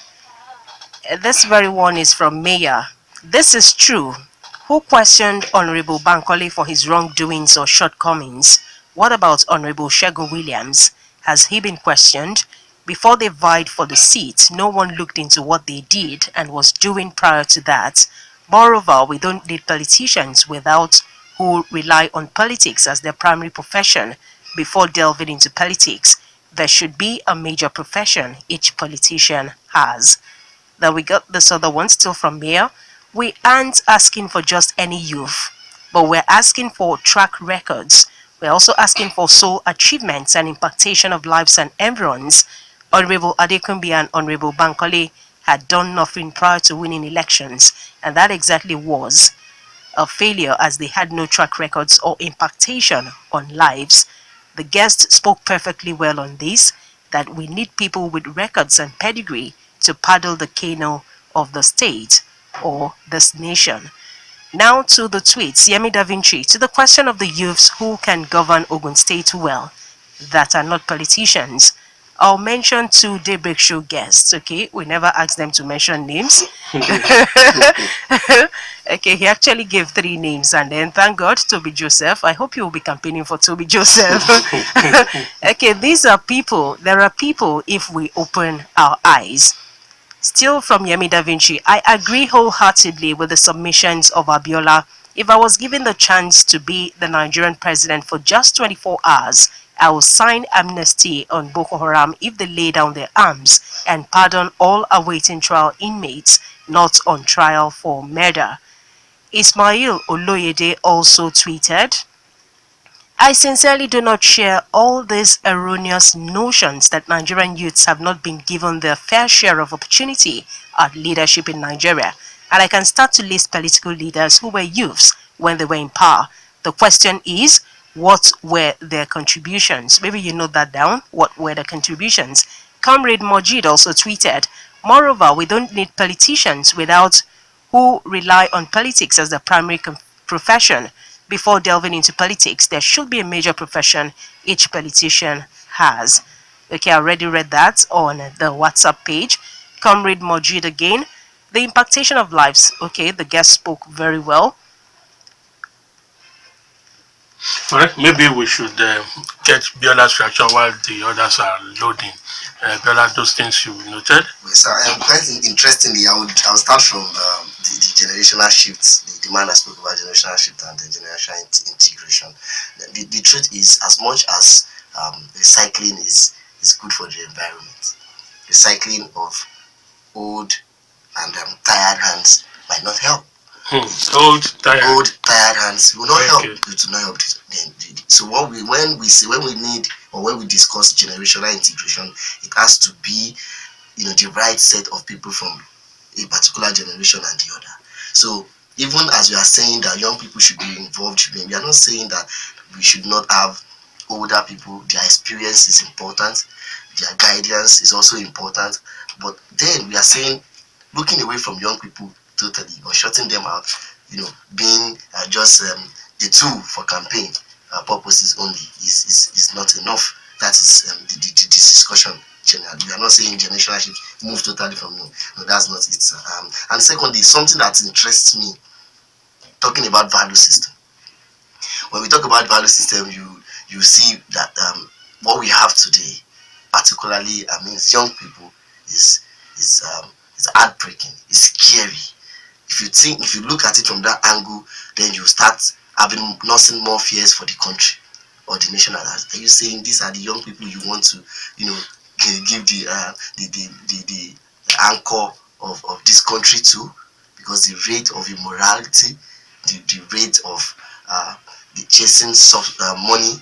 S2: This very one is from Maya. This is true. who questioned Honorable Bankole for his wrongdoings or shortcomings? What about Honorable Shegun Williams? Has he been questioned? Before they vied for the seat, no one looked into what they did and was doing prior to that. Moreover, we don't need politicians who rely on politics as their primary profession. Before delving into politics, there should be a major profession each politician has. Then we got this other one still from Mayor. We aren't asking for just any youth, but we're asking for track records. We're also asking for soul achievements and impactation of lives and environs. Honorable Adekunbi and Honorable Bankole had done nothing prior to winning elections, and that exactly was a failure as they had no track records or impactation on lives. The guest spoke perfectly well on this, that we need people with records and pedigree to paddle the canoe of the state or this nation. Now to the tweets. Yemi Da Vinci, to the question of the youths who can govern Ogun State well, that are not politicians. I'll mention two Daybreak Show guests, okay? We never asked them to mention names. Okay, he actually gave 3 names, and then thank God, Toby Joseph. I hope you will be campaigning for Toby Joseph. Okay, these are people, there are people if we open our eyes. Still from Yemi Da Vinci, I agree wholeheartedly with the submissions of Abiola. If I was given the chance to be the Nigerian president for just 24 hours, I will sign amnesty on Boko Haram if they lay down their arms and pardon all awaiting trial inmates not on trial for murder. Ismail Oloyede also tweeted, I sincerely do not share all these erroneous notions that Nigerian youths have not been given their fair share of opportunity at leadership in Nigeria. And I can start to list political leaders who were youths when they were in power. The question is, what were their contributions? Maybe you note that down. What were the contributions? Comrade Mojid also tweeted, moreover, we don't need politicians who rely on politics as their primary profession. Before delving into politics, there should be a major profession each politician has. Okay, I already read that on the WhatsApp page. Comrade Mojid again. The impactation of lives. Okay, the guest spoke very well.
S1: All right, maybe we should get Biola's reaction while the others are loading. Biola, those things you noted?
S3: Yes, quite interestingly, I would start from the generational shifts. The man that spoke about generational shift and the generational integration. The truth is, as much as recycling is good for the environment, recycling of old and tired hands might not help.
S1: Old
S3: tired hands will not help.
S1: Okay.
S3: It will not help. So when we need or when we discuss generational integration, it has to be the right set of people from a particular generation and the other. So even as we are saying that young people should be involved, we are not saying that we should not have older people. Their experience is important, their guidance is also important, but then we are saying looking away from young people totally or shutting them out, being just a tool for campaign purposes only is not enough. That is the discussion generally. We are not saying generational shift move totally from no, that's not it. And secondly, something that interests me, talking about value system. When we talk about value system, you see that what we have today, particularly amongst young people, is heartbreaking, is scary. If you look at it from that angle, then you start having nursing more fears for the country or the nation at large. Are you saying these are the young people you want to, give the anchor of this country to? Because the rate of immorality, the rate of the chasing money,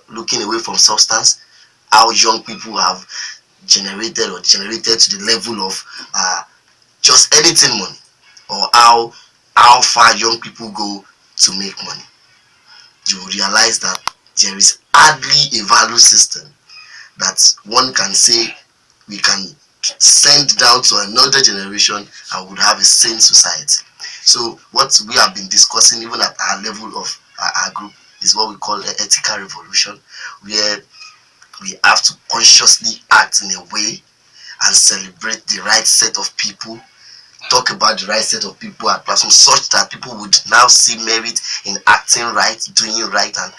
S3: looking away from substance, how young people have generated to the level of just anything money, or how far young people go to make money, you will realize that there is hardly a value system that one can say we can send down to another generation and would have a sane society. So what we have been discussing even at our level of our group is what we call an ethical revolution, where we have to consciously act in a way and celebrate the right set of people talk about the right set of people at platform such that people would now see merit in acting right, doing right, and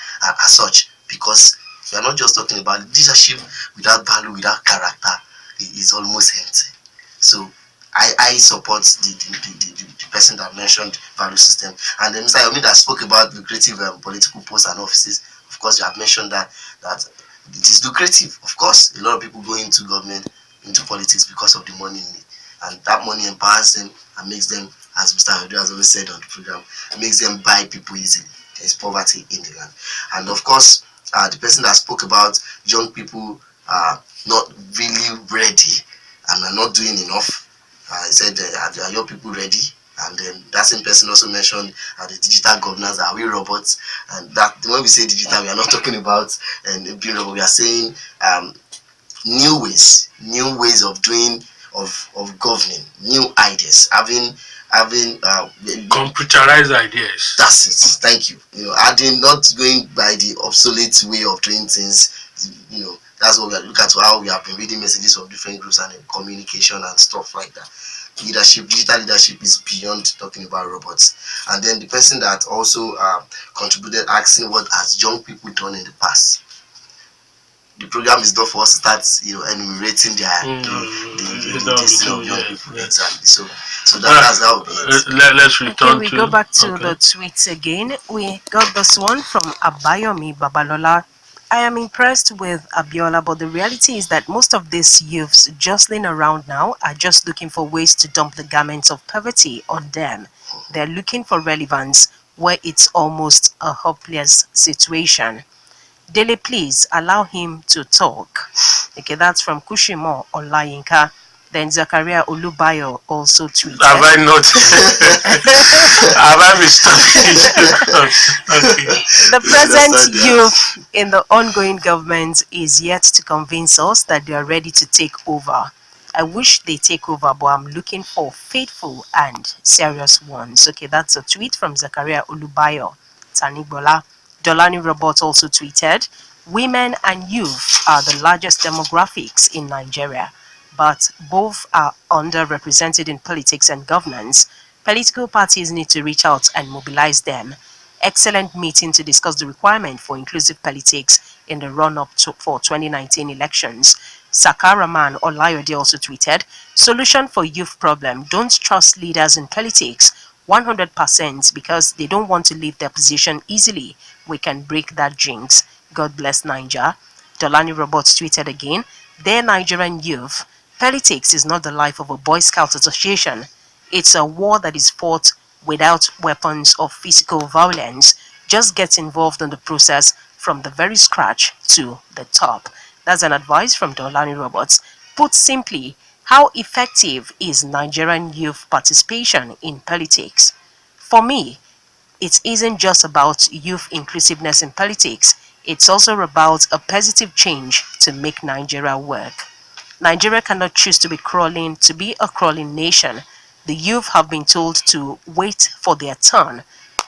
S3: as such. Because we are not just talking about leadership without value, without character, it is almost empty. So I support the person that mentioned value system. And then Mr. Yomi that spoke about lucrative political posts and offices. Of course, you have mentioned that it is lucrative. Of course, a lot of people go into government, into politics because of the money in it. And that money empowers them and makes them, as Mr. Ayodo has always said on the program, makes them buy people easily. There is poverty in the land. And of course, the person that spoke about young people not really ready and are not doing enough. I said, are your people ready? And then that same person also mentioned the digital governance. Are we robots? And that when we say digital, we are not talking about being robot. We are saying new ways of doing, of governing, new ideas, having
S1: computerized ideas.
S3: That's it. Thank you. Adding, not going by the obsolete way of doing things. That's what we are looking at, how we have been reading messages of different groups and communication and stuff like that. Digital leadership is beyond talking about robots. And then the person that also contributed asking what has young people done in the past. The program is not for us to start, enumerating the destiny of young people.
S1: Yes.
S3: Exactly. So that's how
S1: let's return
S2: we go back to the tweets again. We got this one from Abayomi Babalola. I am impressed with Abiola, but the reality is that most of these youths jostling around now are just looking for ways to dump the garments of poverty on them. They're looking for relevance where it's almost a hopeless situation. Dele, please allow him to talk. Okay, that's from Kushimo Olayinka. Then Zakaria Olubayo also tweeted.
S1: Have I not? Have I mistaken? Okay.
S2: The present youth in the ongoing government is yet to convince us that they are ready to take over. I wish they take over, but I'm looking for faithful and serious ones. Okay, that's a tweet from Zakaria Olubayo. Tanibola. Dolani Robot also tweeted, women and youth are the largest demographics in Nigeria, but both are underrepresented in politics and governance. Political parties need to reach out and mobilize them. Excellent meeting to discuss the requirement for inclusive politics in the run-up for 2019 elections. Sakaraman Olayode also tweeted, solution for youth problem, don't trust leaders in politics 100% because they don't want to leave their position easily. We can break that jinx. God bless Niger. Dolani Robots tweeted again, dear Nigerian youth, politics is not the life of a Boy Scout association. It's a war that is fought without weapons or physical violence. Just get involved in the process from the very scratch to the top. That's an advice from Dolani Robots. Put simply, how effective is Nigerian youth participation in politics? For me, it isn't just about youth inclusiveness in politics. It's also about a positive change to make Nigeria work. Nigeria cannot choose to be a crawling nation. The youth have been told to wait for their turn.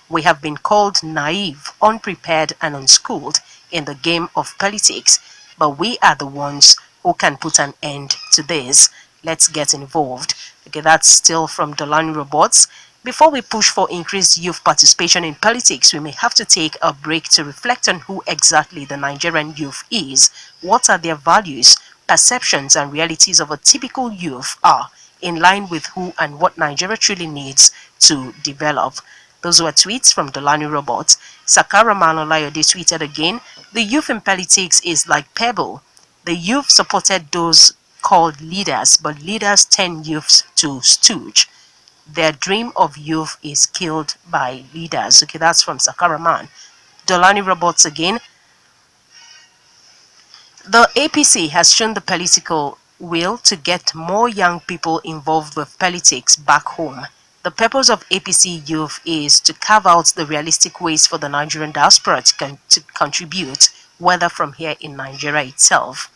S2: We have been called naive, unprepared, and unschooled in the game of politics, but we are the ones who can put an end to this. Let's get involved. Okay, that's still from Dolani Robots. Before we push for increased youth participation in politics, we may have to take a break to reflect on who exactly the Nigerian youth is, what are their values, perceptions, and realities of a typical youth are, in line with who and what Nigeria truly needs to develop. Those were tweets from Dolani Robots. Sakara Manolayode tweeted again, the youth in politics is like pebble. The youth supported those called leaders, but leaders turn youths to stooge. Their dream of youth is killed by leaders. Okay, that's from Sakaraman. Dolani Robots again. The APC has shown the political will to get more young people involved with politics back home. The purpose of APC Youth is to carve out the realistic ways for the Nigerian diaspora to contribute, whether from here in Nigeria itself.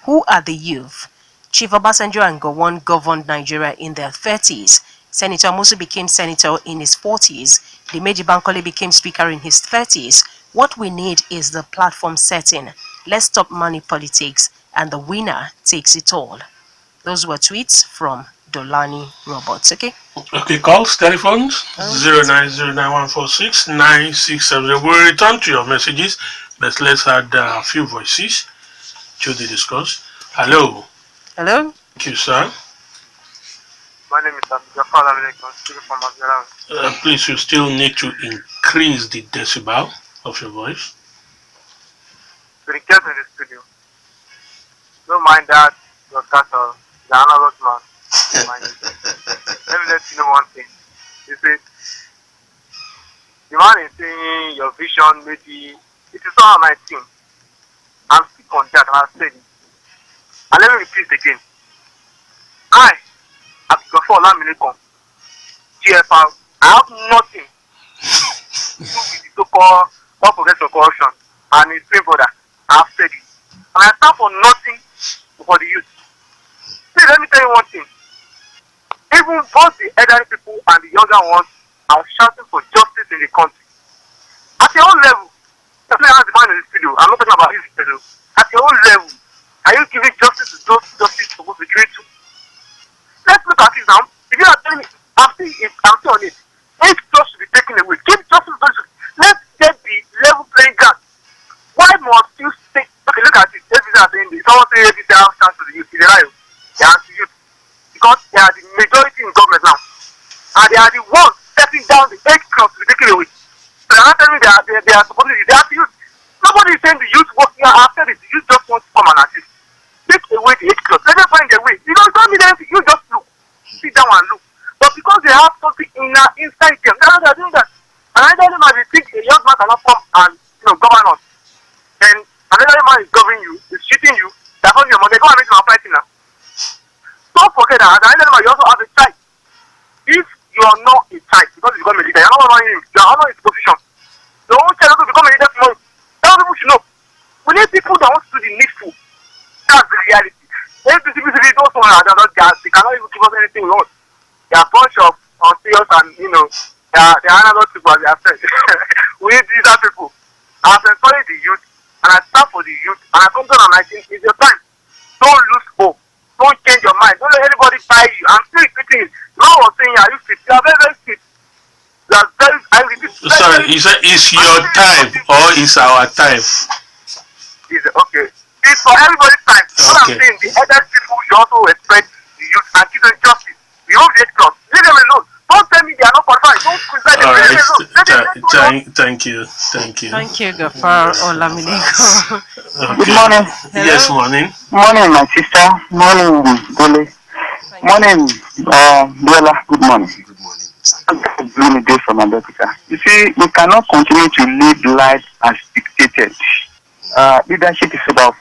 S2: Who are the youth? Chief Obasanjo and Gowon governed Nigeria in their 30s. Senator Amosu became senator in his 40s. Dimeji Bankole became speaker in his 30s. What we need is the platform setting. Let's stop money politics, and the winner takes it all. Those were tweets from Dolani Robots. Okay.
S1: Okay, calls, telephones, 0909146967. We'll return to your messages, but let's add a few voices to the discourse. Hello.
S2: Hello.
S1: Thank you, sir.
S7: My name is Abiola Odetola from Abiola.
S1: Please, you still need to increase the decibel of your voice.
S7: To the girls in the studio, don't mind that your castle, the analog man. Let me let you know one thing. You see, the man is saying your vision maybe it is not my team. I'm still on that and I've said it. And let me repeat it again. I before Laminicon, GFR, I have nothing to do with the so-called progressive corruption and his twin brother. I have said it. And I stand for nothing for the youth. See, let me tell you one thing. Even both the elderly people and the younger ones are shouting for justice in the country. At your own level, definitely as the man in the studio, I'm not talking about his studio. At your own level, are you giving justice to those justice supposed to be given to? Let's look at it now. If you are telling me, I'm still on it. If justice should be taken away, give justice to those. Let's get the level playing ground. Why must you stay? Okay, look at it. Everything I'm saying, someone say everything has chance to the youth. It's a lie. They are the youth. Because they are the majority in government now. And they are the ones stepping down the age clause to be taken away. So they're not telling me they are supposed to be the youth. Nobody is saying the youth working after this. The youth just want to come and assist. Take away the age clause. Let them find their way. You know, don't need anything. You just look. Sit down and look. But because they have something inside them, they are doing that. And I don't know if you think a young man cannot come and govern us. And another man is governing you, is cheating you, they're on your money, go and make them fighting now. Don't forget that at the end of the day, you also have a child. If you are not a child, because you become a leader, you're not honoring him, you're honoring his position. Your own child also become a leader tomorrow. That's what people should know. We need people that want to do the needful. That's the reality. People don't want to, they cannot even give us anything we want. They are a bunch of unserious and, they are analog people, as they have said. We need these other people. I have encouraged the youth, and I stand for the youth, and I come to them and I think it's your time. Don't lose hope. Don't change your mind. Don't let anybody buy you. I'm still repeating it. No one was saying, are you fit? You are very, very fit. You are very, I repeat.
S1: Sorry, you said it's your time or it's our time?
S7: Okay. It's for everybody's time. What I'm saying, the other people should also respect the youth and give them justice. We hold the cross. Leave them alone. Don't tell me they are not qualified. Don't criticize them. Leave them alone.
S1: Thank you.
S2: Thank you, Gafar Olamineko.
S1: Okay.
S8: Good morning.
S2: Hello?
S1: Yes, morning.
S8: Morning, my sister. Morning, Dele. Morning, Bella. Good morning.
S3: Good morning, sir.
S8: Gloomy day from America. You see, we cannot continue to live life as dictated. Leadership is about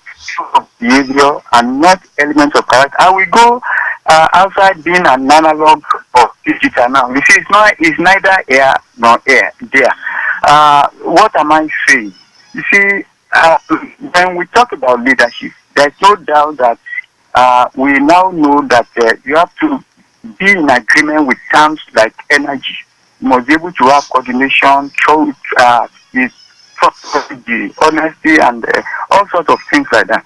S8: behavior and not elements of character. I will go outside being an analog or digital now. You see, it's neither here nor there. What am I saying? You see, when we talk about leadership, there's no doubt that we now know that you have to be in agreement with terms like energy. You must be able to have coordination, truth, the honesty, and all sorts of things like that.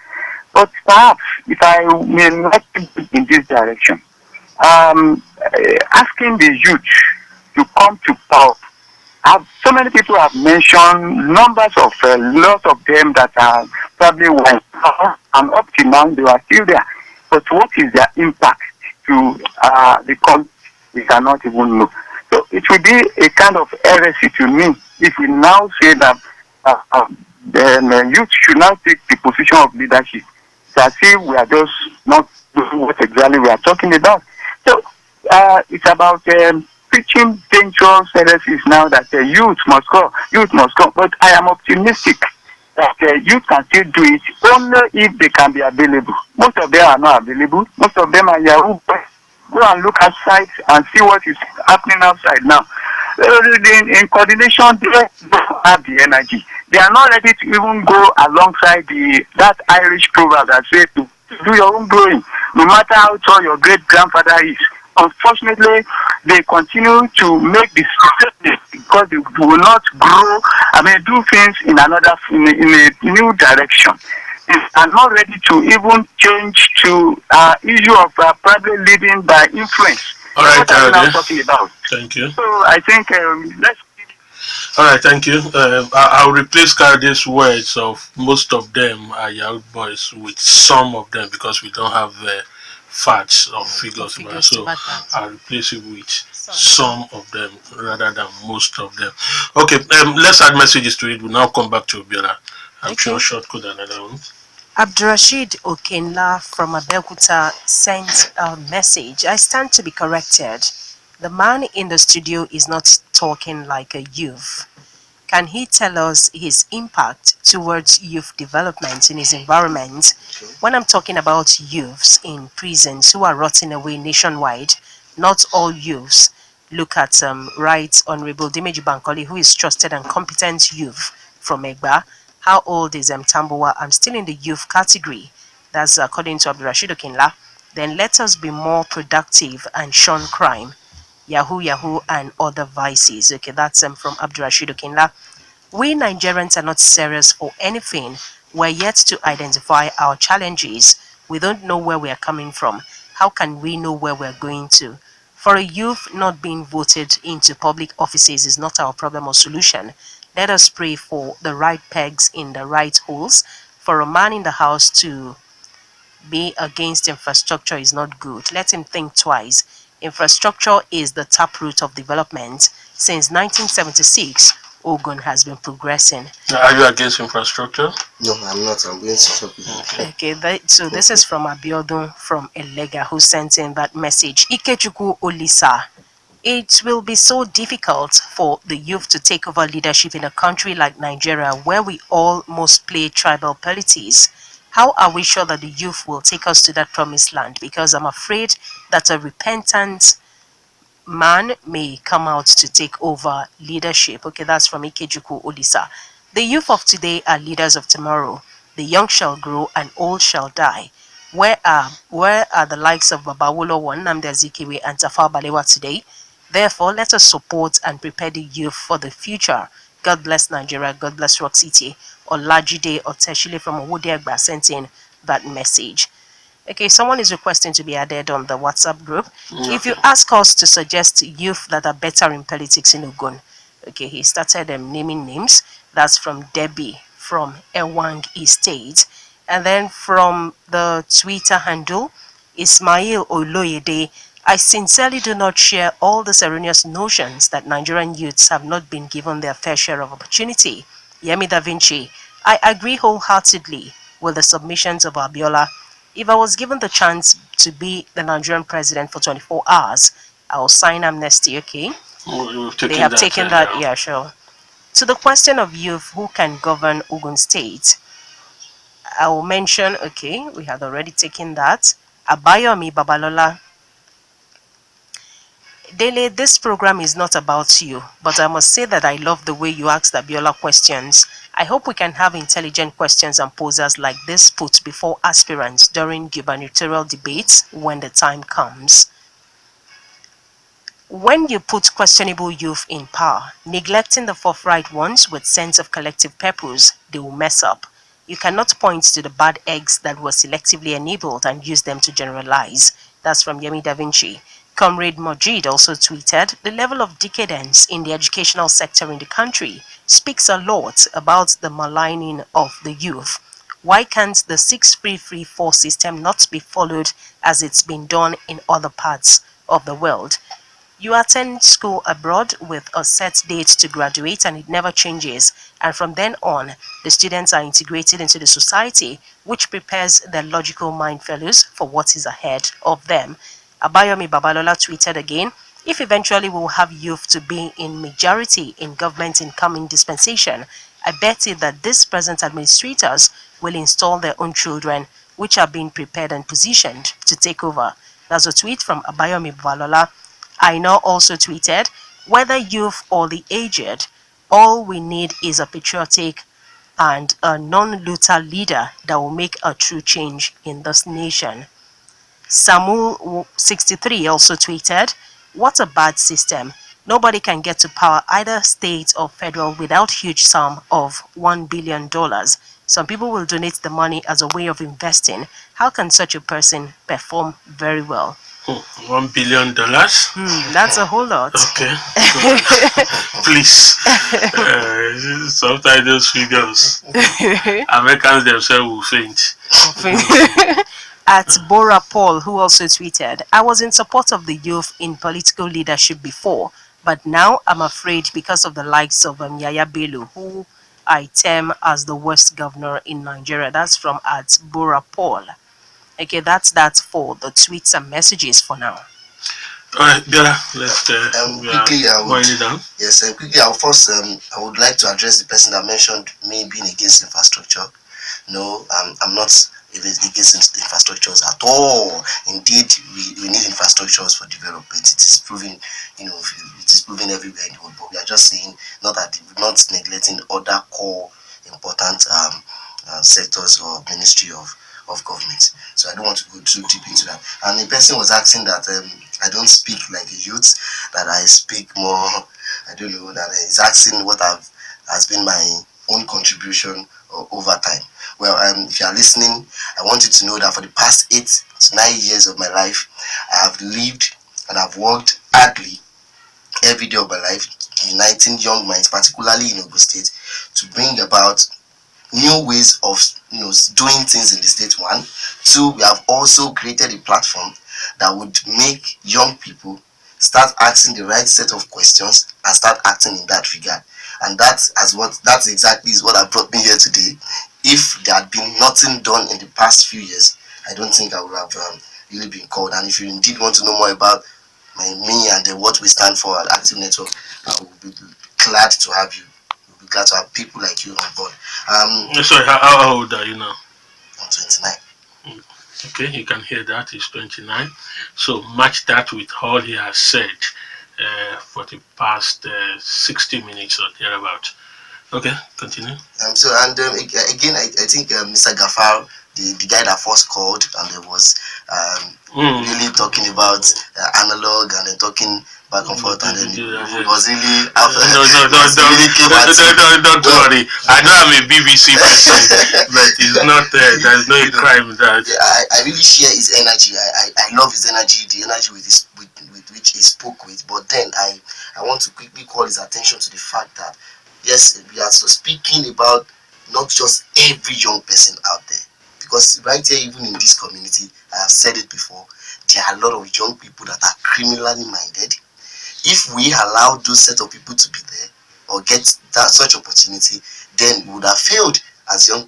S8: But perhaps, if I may not in this direction, asking the youth to come to power. So many people have mentioned numbers of lots of them that are probably went and up to now they are still there. But what is their impact to the country? We cannot even know. So it will be a kind of heresy to me if we now say that the youth should now take the position of leadership. So as if we are just not doing what exactly we are talking about. So it's about preaching dangerous heresies now that youth must go. But I am optimistic that youth can still do it only if they can be available. Most of them are not available. Most of them are Yahoo. Go and look outside and see what is happening outside now. In coordination, they don't have the energy. They are not ready to even go alongside that Irish proverb that says to do your own growing, no matter how tall your great grandfather is. Unfortunately, they continue to make this mistake because they will not grow. Do things in a new direction. are not ready to even change to issue of private living by influence.
S1: All right,
S8: What are we now talking about?
S1: Thank you.
S8: So I think let's.
S1: All right, thank you. I'll replace Kade's words of most of them are Yahoo boys with some of them because we don't have facts or figures. So I'll replace it with some of them rather than most of them. Okay, let's add messages to it. We'll now come back to Abiola. I'm sure short code another one.
S2: Abdurrashid Okenla from Abeokuta sent a message. I stand to be corrected. The man in the studio is not talking like a youth. Can he tell us his impact towards youth development in his environment? When I'm talking about youths in prisons who are rotting away nationwide, not all youths. Look at Right Honorable Dimeji Bankole, who is trusted and competent youth from Egba. How old is Tambuwa? I'm still in the youth category. That's according to Abdurrashid Okinla. Then let us be more productive and shun crime. Yahoo, and other vices. Okay, that's from Abdurrashid Okinla. We Nigerians are not serious for anything. We're yet to identify our challenges. We don't know where we are coming from. How can we know where we're going to? For a youth, not being voted into public offices is not our problem or solution. Let us pray for the right pegs in the right holes. For a man in the house to be against infrastructure is not good. Let him think twice. Infrastructure is the taproot of development. Since 1976, Ogun has been progressing.
S1: Are you against infrastructure?
S3: No, I'm not. I'm going to stop you.
S2: Okay, so this is from Abiodun from Elega who sent in that message. Ikechukwu Olisa. It will be so difficult for the youth to take over leadership in a country like Nigeria where we all must play tribal politics. How are we sure that the youth will take us to that promised land? Because I'm afraid that a repentant man may come out to take over leadership. Okay, that's from Ikejuku Olisa. The youth of today are leaders of tomorrow. The young shall grow and old shall die. Where are the likes of Babawolo Nnamdi Azikiwe and Tafawa Balewa today? Therefore, let us support and prepare the youth for the future. God bless Nigeria. God bless Rock City. Olajide Oteshile from Owodiagba sent in that message. Okay, someone is requesting to be added on the WhatsApp group. If you ask us to suggest youth that are better in politics in Ogun, okay, he started naming names. That's from Debbie from Ewang Estate. And then from the Twitter handle, Ismail Oloyede, I sincerely do not share all the erroneous notions that Nigerian youths have not been given their fair share of opportunity. Yemi Da Vinci, I agree wholeheartedly with the submissions of Abiola. If I was given the chance to be the Nigerian president for 24 hours, I will sign amnesty, okay? They have taken that, yeah, sure. To the question of youth who can govern Ogun State, I will mention, okay, we had already taken that. Abayomi Babalola. Dele, this program is not about you, but I must say that I love the way you asked Abiola questions. I hope we can have intelligent questions and posers like this put before aspirants during gubernatorial debates when the time comes. When you put questionable youth in power, neglecting the forthright ones with sense of collective purpose, they will mess up. You cannot point to the bad eggs that were selectively enabled and use them to generalize. That's from Yemi Da Vinci. Comrade Majid also tweeted, the level of decadence in the educational sector in the country speaks a lot about the maligning of the youth. Why can't the 6-3-3-4 system not be followed as it's been done in other parts of the world? You attend school abroad with a set date to graduate and it never changes. And from then on, the students are integrated into the society, which prepares their logical mind fellows for what is ahead of them. Abayomi Babalola tweeted again, if eventually we will have youth to be in majority in government in coming dispensation, I bet it that these present administrators will install their own children, which are being prepared and positioned to take over. That's a tweet from Abayomi Babalola. I now also tweeted, whether youth or the aged, all we need is a patriotic and a non-looter leader that will make a true change in this nation. Samuel 63 also tweeted, what a bad system. Nobody can get to power, either state or federal, without huge sum of $1 billion. Some people will donate the money as a way of investing. How can such a person perform very well?
S1: $1 billion.
S2: That's a whole lot.
S1: Okay. Please. Sometimes those figures, Americans themselves will faint.
S2: At Bora Paul, who also tweeted, I was in support of the youth in political leadership before, but now I'm afraid because of the likes of Yaya Bello, who I term as the worst governor in Nigeria. That's from at Bora Paul. Okay, that's that for the tweets and messages for now.
S1: Alright, Bella, let's
S3: quickly,
S1: wind it down.
S3: Yes, quickly, I would like to address the person that mentioned me being against infrastructure. No, I'm not against infrastructures at all. Indeed, we need infrastructures for development. It is proven, it is proven everywhere in the world. But we are just saying not neglecting other core important sectors or ministry of government. So I don't want to go too deep into that. And the person was asking that I don't speak like a youth, that I speak more. I don't know, that he's asking what has been my own contribution over time. Well, if you are listening, I want you to know that for the past 8 to 9 years of my life, I have lived and I've worked hardly every day of my life, uniting young minds, particularly in Ogun State, to bring about new ways of doing things in the state. 1, 2, we have also created a platform that would make young people start asking the right set of questions and start acting in that regard. And that's exactly what has brought me here today. If there had been nothing done in the past few years, I don't think I would have really been called. And if you indeed want to know more about me and what we stand for at Active Network, I will be glad to have you. We'll be glad to have people like you on board.
S1: Sorry, how old are you now?
S3: I'm 29.
S1: Okay, you can hear that. He's 29. So match that with all he has said for the past 60 minutes or thereabout. Okay, continue.
S3: Again, I think Mr. Gafar, the guy that first called, and there was really talking about analog and then talking back and forth, and then it was really
S1: don't worry. I know I'm a BBC person, but it's not there's no crime that.
S3: I really share his energy. I love his energy, the energy with which he spoke with. But then I want to quickly call his attention to the fact that yes, we are so speaking about not just every young person out there, because right here, even in this community, I have said it before, there are a lot of young people that are criminally minded. If we allow those set of people to be there or get that such opportunity, then we would have failed as young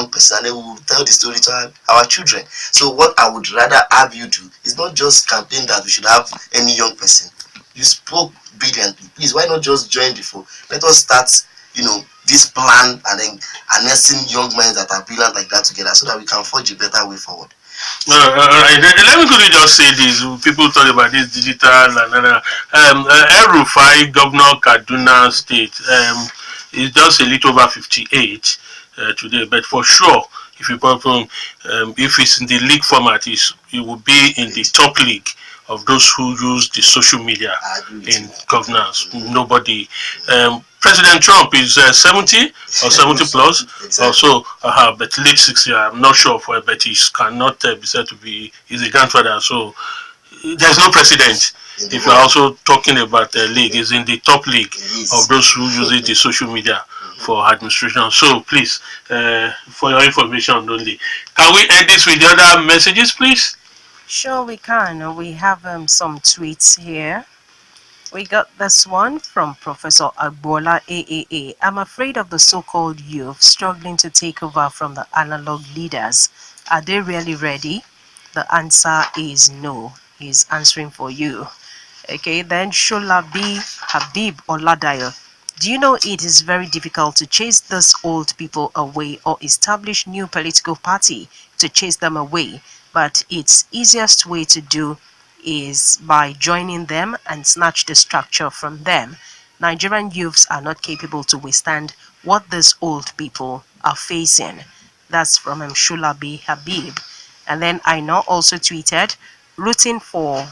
S3: person, and then we will tell the story to our children. So what I would rather have you do is not just campaign that we should have any young person. You spoke brilliantly. Please, why not just join the fold? Let us start, this plan and then harnessing young minds that are brilliant like that together so that we can forge a better way forward.
S1: Let me quickly just say this. People talk about this digital and El-Rufai, Governor Kaduna State, is just a little over 58 today, but for sure, if you if it's in the league format, it will be in the top league of those who use the social media in governance. Nobody. President Trump is 70 or 70 plus, exactly. Also, but late 60. I'm not sure for, but he cannot be said to be. He's a grandfather, so there's no president. If you're also talking about the league, is in the top league of those who use the social media for administration. So please, for your information only, can we end this with the other messages, please?
S2: Sure, we can. We have some tweets here. We got this one from Professor Abiola AAA. I'm afraid of the so-called youth struggling to take over from the analog leaders. Are they really ready? The answer is no. He's answering for you. Okay, then Sholabi Habib Oladayo. Do you know it is very difficult to chase these old people away or establish new political party to chase them away? But its easiest way to do is by joining them and snatch the structure from them. Nigerian youths are not capable to withstand what these old people are facing. That's from Shulabi Habib. And then I now also tweeted, rooting for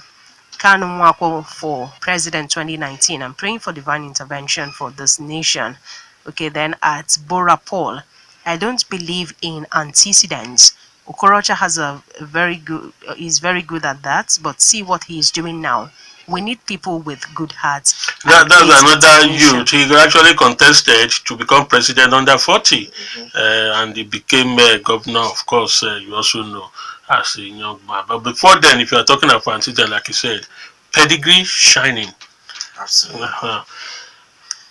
S2: Kanu Mwako for President 2019. I'm praying for divine intervention for this nation. Okay, then at Bora Paul, I don't believe in antecedents. Okorocha has is very good at that, but see what he is doing now. We need people with good hearts.
S1: That's another youth. He actually contested to become president under 40, and he became governor, of course, you also know, as a young man. But before then, if you are talking about antecedent, like you said, pedigree shining.
S3: Absolutely.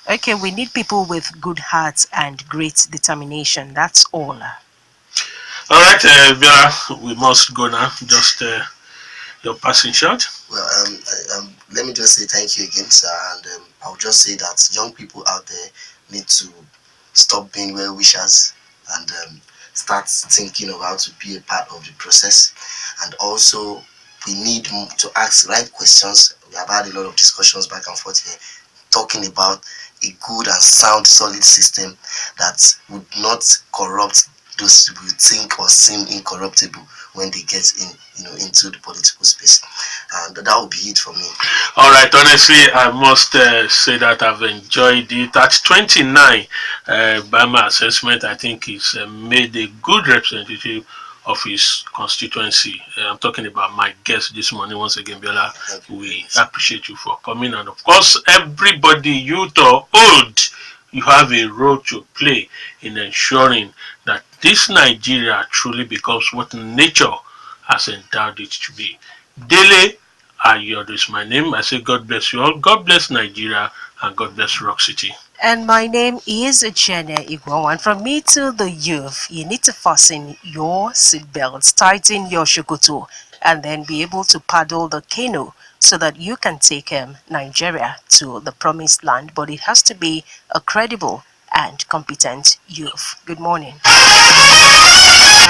S2: Okay, we need people with good hearts and great determination. That's all.
S1: All right, Vera, we must go now. Just your passing shot.
S3: Well, let me just say thank you again, sir. And I'll just say that young people out there need to stop being well wishers and start thinking of how to be a part of the process. And also, we need to ask the right questions. We have had a lot of discussions back and forth here, talking about a good and sound, solid system that would not corrupt those who think or seem incorruptible when they get into the political space. And that will be it for me.
S1: All right, honestly, I must say that I've enjoyed it. At 29, by my assessment, I think he's made a good representative of his constituency. I'm talking about my guest this morning. Once again, Biola, we appreciate you for coming. And of course, everybody, youth or old, you have a role to play in ensuring that this Nigeria truly becomes what nature has endowed it to be. Dele Ayodo is my name. I say God bless you all. God bless Nigeria and God bless Rock City.
S2: And my name is Chienye Egwuonwu. And from me to the youth, you need to fasten your seatbelts, tighten your shokoto, and then be able to paddle the canoe so that you can take Nigeria to the promised land. But it has to be a credible and competent youth. Good morning.